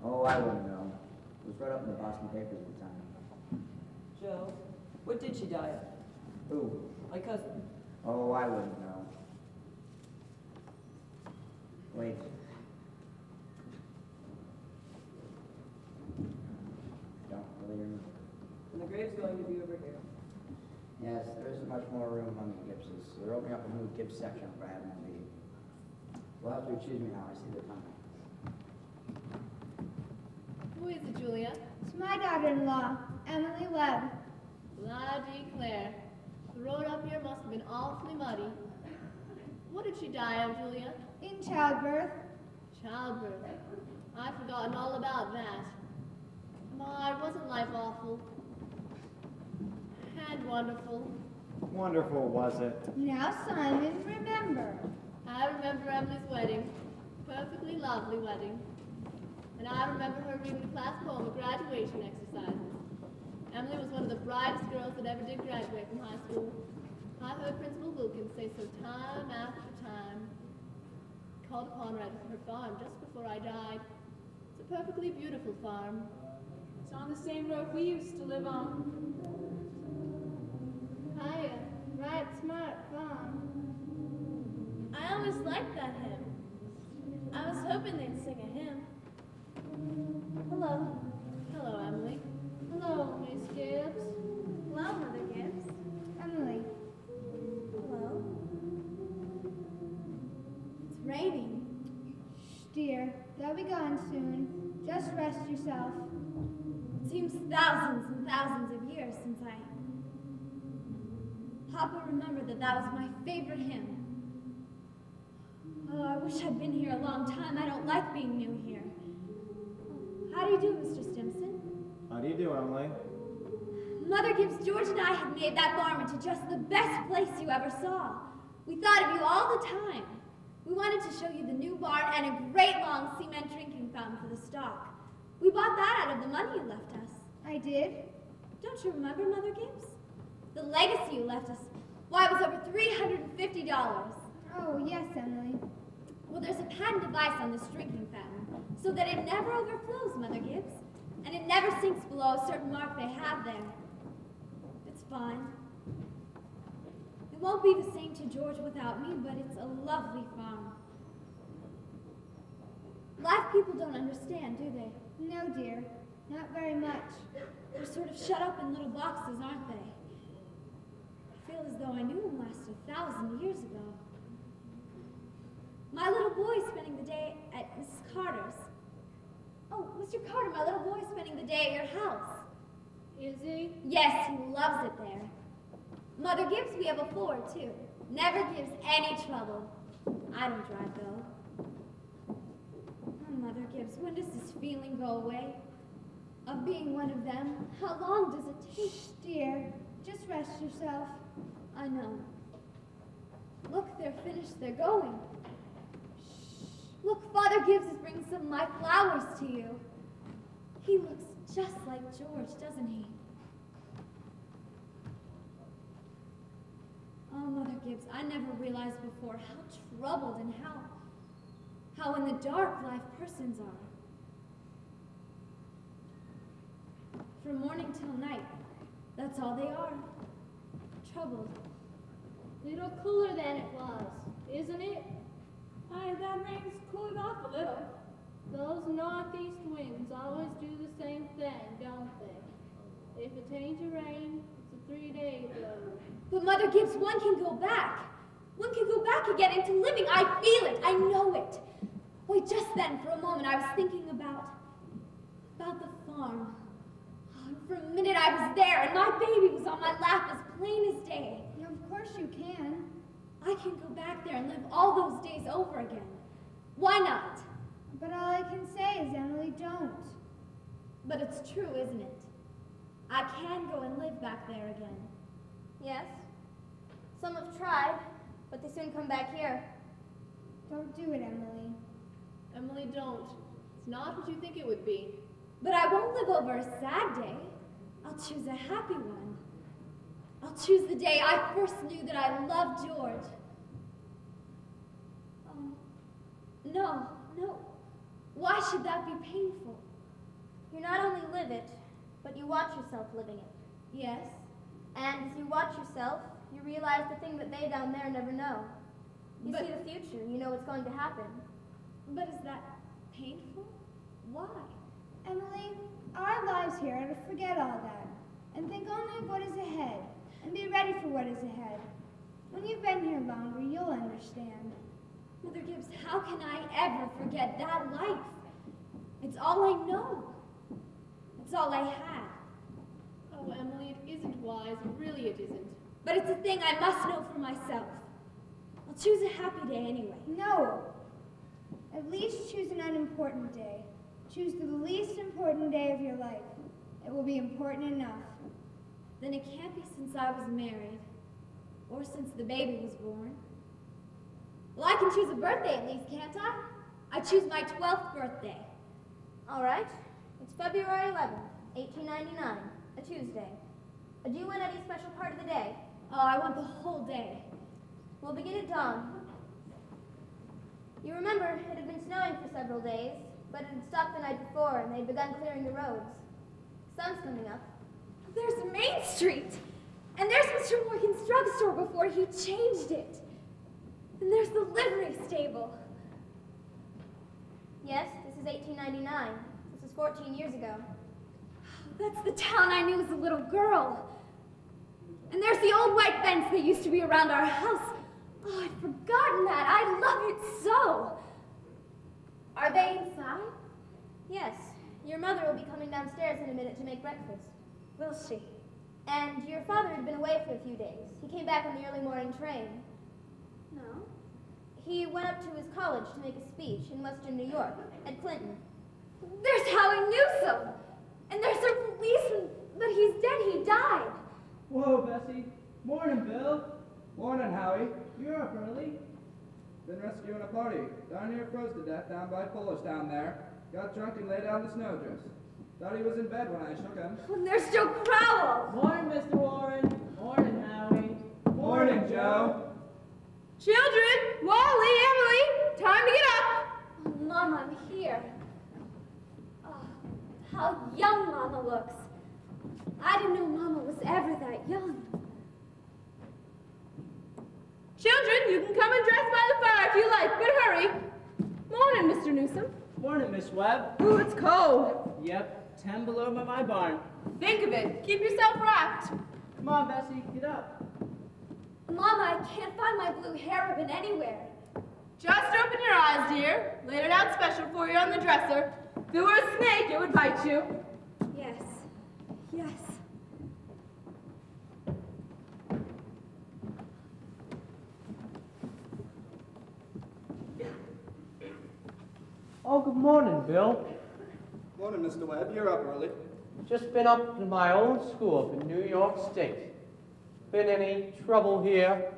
Oh, I wouldn't know. It was right up in the Boston papers at the time. Joe, what did she die of? Who? My cousin. Oh, I wouldn't know. Wait. Don't really remember. And the grave's going to be over here. Yes, there isn't much more room among the Gibbses. So they're opening up a new Gibbs section for Avenue B. You'll have to excuse me now. I see the time. Who is it, Julia? It's my daughter-in-law, Emily Webb. La declare. The road up here must have been awfully muddy. What did she die of, Julia? In childbirth. Childbirth. I've forgotten all about that. My, wasn't life awful? And wonderful. Wonderful, was it? Now, Simon, remember. I remember Emily's wedding. Perfectly lovely wedding. And I remember her reading the class poem at graduation exercises. Emily was one of the brightest girls that ever did graduate from high school. I heard Principal Wilkins say so time after time. Called upon her at her farm just before I died. It's a perfectly beautiful farm. It's on the same road we used to live on. Hiya, right smart farm. I always liked that hymn. I was hoping they'd sing a hymn. Hello. Hello, Emily. Hello, Miss Gibbs. Hello, Mother Gibbs. Emily. Hello. It's raining. Shh, dear. They'll be gone soon. Just rest yourself. It seems thousands and thousands of years since Papa remembered that was my favorite hymn. Oh, I wish I'd been here a long time. I don't like being new here. How do you do, Mr. Stimson? How do you do, Emily? Mother Gibbs, George and I have made that farm into just the best place you ever saw. We thought of you all the time. We wanted to show you the new barn and a great long cement drinking fountain for the stock. We bought that out of the money you left us. I did? Don't you remember, Mother Gibbs? The legacy you left us. Why, it was over $350. Oh, yes, Emily. Well, there's a patent device on this drinking fountain so that it never overflows, Mother Gibbs, and it never sinks below a certain mark they have there. It's fine. It won't be the same to George without me, but it's a lovely farm. Life people don't understand, do they? No, dear. Not very much. They're sort of shut up in little boxes, aren't they? I feel as though I knew them last 1,000 years ago. My little boy's spending the day at Mrs. Carter's. Oh, Mr. Carter, my little boy's spending the day at your house. Is he? Yes, he loves it there. Mother Gibbs, we have a Ford, too. Never gives any trouble. I don't drive, though. Oh, Mother Gibbs, when does this feeling go away? Of being one of them? How long does it take? Shh, dear. Just rest yourself. I know. Look, they're finished. They're going. Shh. Look, Father Gibbs is bringing some of my flowers to you. He looks just like George, doesn't he? Oh, Mother Gibbs, I never realized before how troubled and how in the dark life persons are. From morning till night, that's all they are. troubled. Little cooler than it was, isn't it? Aye, that rain's cooled off a little. Those northeast winds always do the same thing, don't they? If it ain't a rain, it's a 3-day blow. But Mother Gibbs, one can go back. One can go back again into living. I feel it. I know it. Wait, just then, for a moment, I was thinking about the farm. Oh, and for a minute, I was there, and my baby was on my lap as plain as day. Yeah, of course you can. I can go back there and live all those days over again. Why not? But all I can say is, Emily, don't. But it's true, isn't it? I can go and live back there again. Yes. Some have tried, but they soon come back here. Don't do it, Emily. Emily, don't. It's not what you think it would be. But I won't live over a sad day. I'll choose a happy one. I'll choose the day I first knew that I loved George. No. Why should that be painful? You not only live it, but you watch yourself living it. Yes. And as you watch yourself, you realize the thing that they down there never know. You see the future, you know what's going to happen. But is that painful? Why? Emily, our lives here are to forget all that and think only of what is ahead and be ready for what is ahead. When you've been here longer, you'll understand. Mother Gibbs, how can I ever forget that life? It's all I know. It's all I had. Oh, Emily, it isn't wise. Really, it isn't. But it's a thing I must know for myself. I'll choose a happy day anyway. No. At least choose an unimportant day. Choose the least important day of your life. It will be important enough. Then it can't be since I was married, or since the baby was born. Well, I can choose a birthday at least, can't I? I choose my 12th birthday. All right. It's February 11th, 1899, a Tuesday. Do you want any special part of the day? Oh, I want the whole day. We'll begin at dawn. You remember, it had been snowing for several days, but it had stopped the night before, and they'd begun clearing the roads. Sun's coming up. There's Main Street! And there's Mr. Morgan's drugstore before he changed it. And there's the livery stable. Yes, this is 1899. This was 14 years ago. That's the town I knew as a little girl. And there's the old white fence that used to be around our house. Oh, I'd forgotten that. I love it so. Are they inside? Yes. Your mother will be coming downstairs in a minute to make breakfast. Will she? And your father had been away for a few days. He came back on the early morning train. No. He went up to his college to make a speech in Western New York, at Clinton. There's Howie Newsom. And there's a policeman, but he's dead. He died. Whoa, Bessie. Morning, Bill. Morning, Howie. You're up early. Been rescuing a party. Darn near froze to death down by Polish Town there. Got drunk and lay down the snowdrifts. Thought he was in bed when I shook him. And there's Joe Crowell. Morning, Mr. Warren. Morning, Howie. Morning, Joe. Children! Wally, Emily! Time to get up! Oh, Mom, I'm here. Oh, how young Mama looks. I didn't know Mama was ever that young. Children, you can come and dress by the fire if you like, but hurry. Morning, Mr. Newsom. Morning, Miss Webb. Ooh, it's cold. Yep, 10 below by my barn. Think of it. Keep yourself wrapped. Come on, Bessie, get up. Mama, I can't find my blue hair ribbon anywhere. Just open your eyes, dear. Laid it out special for you on the dresser. If it were a snake, it would bite you. Yes. Yes. Oh, good morning, Bill. Morning, Mr. Webb. You're up early. Just been up to my old school up in New York State. Been any trouble here?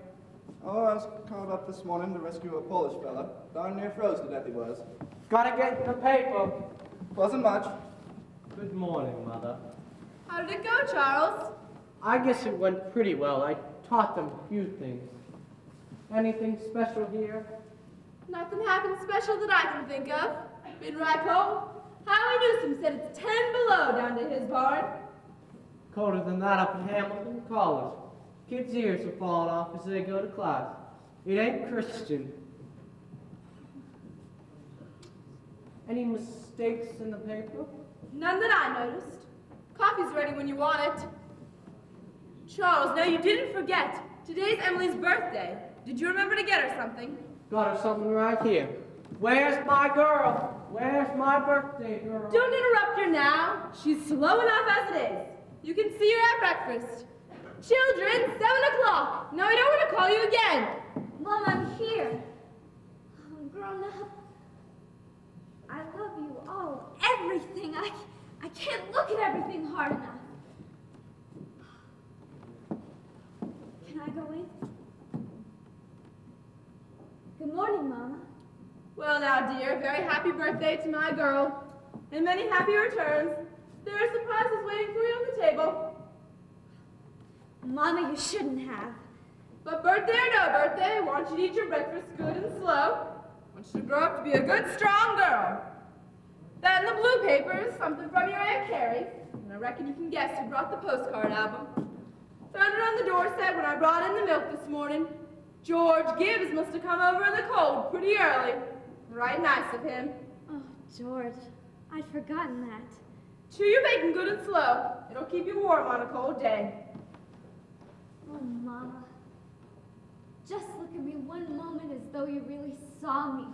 Oh, I was called up this morning to rescue a Polish fella. Darn near froze to death he was. Gotta get in the paper. Wasn't much. Good morning, Mother. How did it go, Charles? I guess it went pretty well. I taught them a few things. Anything special here? Nothing happened special that I can think of. Been right home. Howie Newsom said it's 10 below down to his barn. Colder than that up in Hamilton College. Kids' ears are falling off as they go to class. It ain't Christian. Any mistakes in the paper? None that I noticed. Coffee's ready when you want it. Charles, now you didn't forget. Today's Emily's birthday. Did you remember to get her something? Got her something right here. Where's my girl? Where's my birthday girl? Don't interrupt her now. She's slow enough as it is. You can see her at breakfast. Children, 7 o'clock. No, I don't want to call you again. Mom, I'm here. I'm grown up. I love you all, everything. I can't look at everything hard enough. Can I go in? Good morning, Mama. Well now, dear, very happy birthday to my girl. And many happy returns. There are surprises waiting for you on the table. Mama, you shouldn't have. But birthday or no birthday, I want you to eat your breakfast good and slow. I want you to grow up to be a good, strong girl. That in the blue paper is something from your Aunt Carrie. And I reckon you can guess who brought the postcard album. Found it on the doorstep when I brought in the milk this morning. George Gibbs must have come over in the cold pretty early. Right nice of him. Oh, George, I'd forgotten that. Chew your bacon good and slow. It'll keep you warm on a cold day. Oh, Mama. Just look at me one moment as though you really saw me.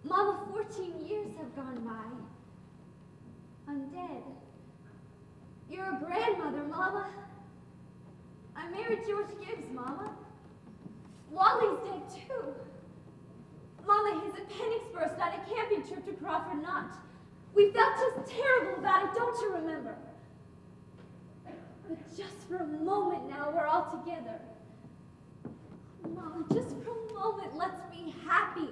Mama, 14 years have gone by. I'm dead. You're a grandmother, Mama. I married George Gibbs, Mama. Wally's dead, too. Mama, his appendix burst on a camping trip to Crawford Notch. We felt just terrible about it, don't you remember? But just for a moment now, we're all together. Mama, just for a moment, let's be happy.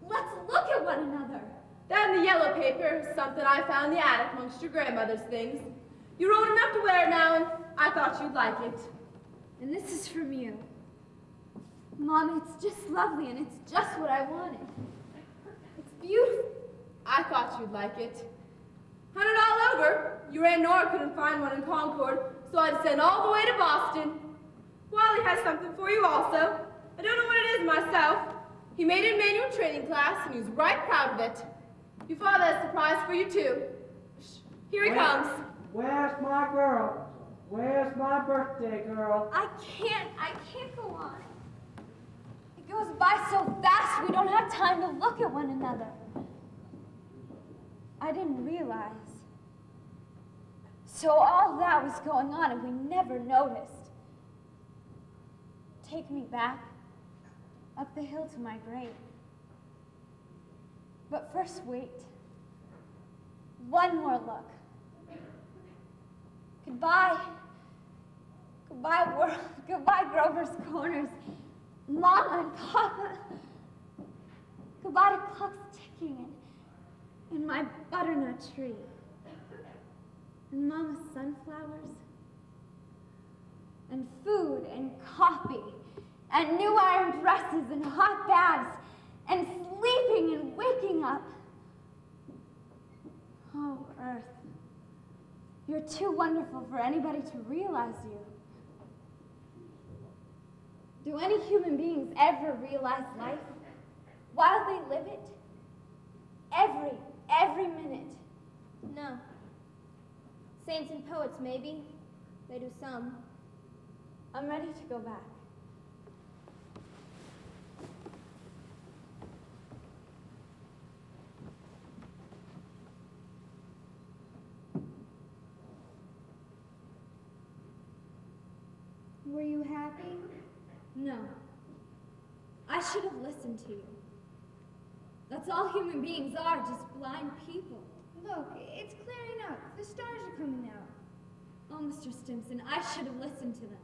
Let's look at one another. That in the yellow paper is something I found in the attic amongst your grandmother's things. You're old enough to wear it now, and I thought you'd like it. And this is from you. Mama, it's just lovely, and it's just what I wanted. It's beautiful. I thought you'd like it. Hunt it all over. Your Aunt Nora couldn't find one in Concord, so I had to send all the way to Boston. Wally has something for you also. I don't know what it is myself. He made it in manual training class, and he was right proud of it. Your father has a surprise for you, too. Shh. Here he comes. Where's my girl? Where's my birthday girl? I can't go on. It goes by so fast, we don't have time to look at one another. I didn't realize. So all that was going on, and we never noticed. Take me back, up the hill to my grave. But first, wait. One more look. Goodbye. Goodbye, world. Goodbye, Grover's Corners. Mama and Papa. Goodbye to clocks ticking and my butternut tree. And Mama's sunflowers. And food and coffee. And new iron dresses and hot baths. And sleeping and waking up. Oh, Earth. You're too wonderful for anybody to realize you. Do any human beings ever realize life while they live it? Every minute. No. Saints and poets, maybe. They do some. I'm ready to go back. Were you happy? No. I should have listened to you. That's all human beings are, just blind people. Look, it's clearing up. The stars are coming out. Oh, Mr. Stimson, I should have listened to them.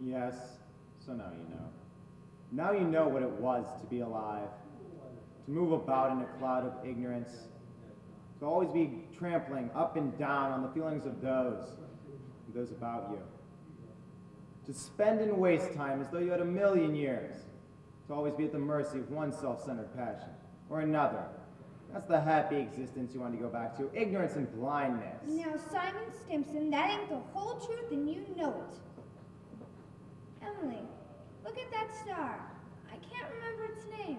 Yes, so now you know. Now you know what it was to be alive, to move about in a cloud of ignorance, to always be trampling up and down on the feelings of those about you. To spend and waste time as though you had 1,000,000 years, to always be at the mercy of one self-centered passion or another. That's the happy existence you want to go back to, ignorance and blindness. Now, Simon Stimson, that ain't the whole truth, and you know it. Emily, look at that star. I can't remember its name.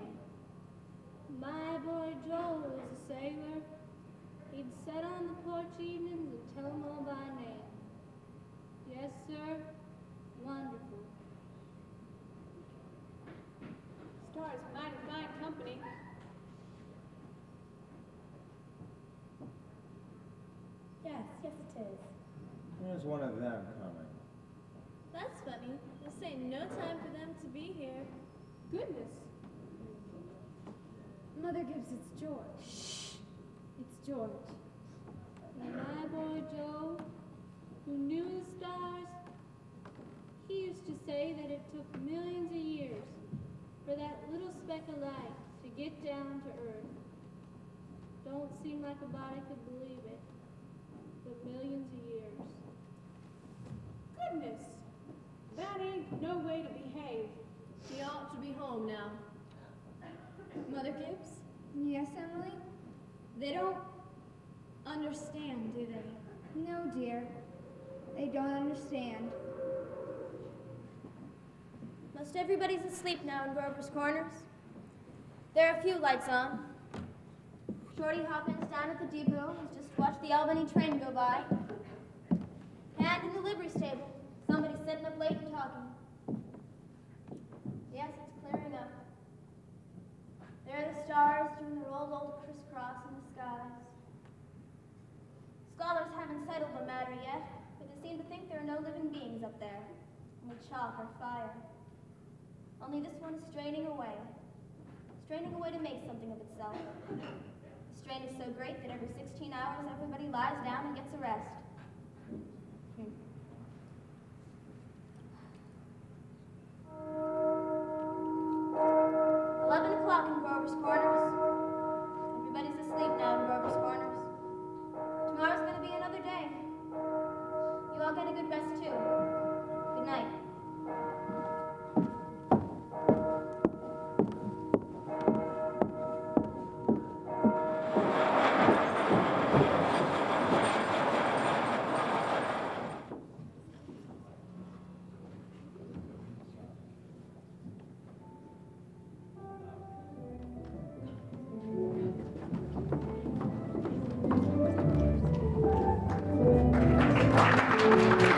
My boy Joel was a sailor. He'd sit on the porch evenings and tell 'em all by name. Yes, sir. Wonderful. Star's mighty fine company. Yes, it is. There's one of them coming. That's funny. This ain't no time for them to be here. Goodness. Mother Gibbs, it's George. Shh. It's George. And my boy Joe, who knew the stars, he used to say that it took millions of years for that little speck of light to get down to Earth. Don't seem like a body could believe it, but millions of years. Goodness, that ain't no way to behave. He ought to be home now. Mother Gibbs? Yes, Emily? They don't understand, do they? No, dear. They don't understand. Most everybody's asleep now in Grover's Corners. There are a few lights on. Shorty Hawkins down at the depot has just watched the Albany train go by. And in the livery stable, somebody's sitting up late and talking. Yes, it's clearing up. There are the stars doing their old crisscross in the skies. Scholars haven't settled the matter yet, but they seem to think there are no living beings up there, only chalk or fire. Only this one is straining away to make something of itself. The strain is so great that every 16 hours everybody lies down and gets a rest. 11 o'clock in Grover's Corners. Everybody's asleep now in Grover's Corners. Tomorrow's going to be another day. You all get a good rest too. Good night. Thank you.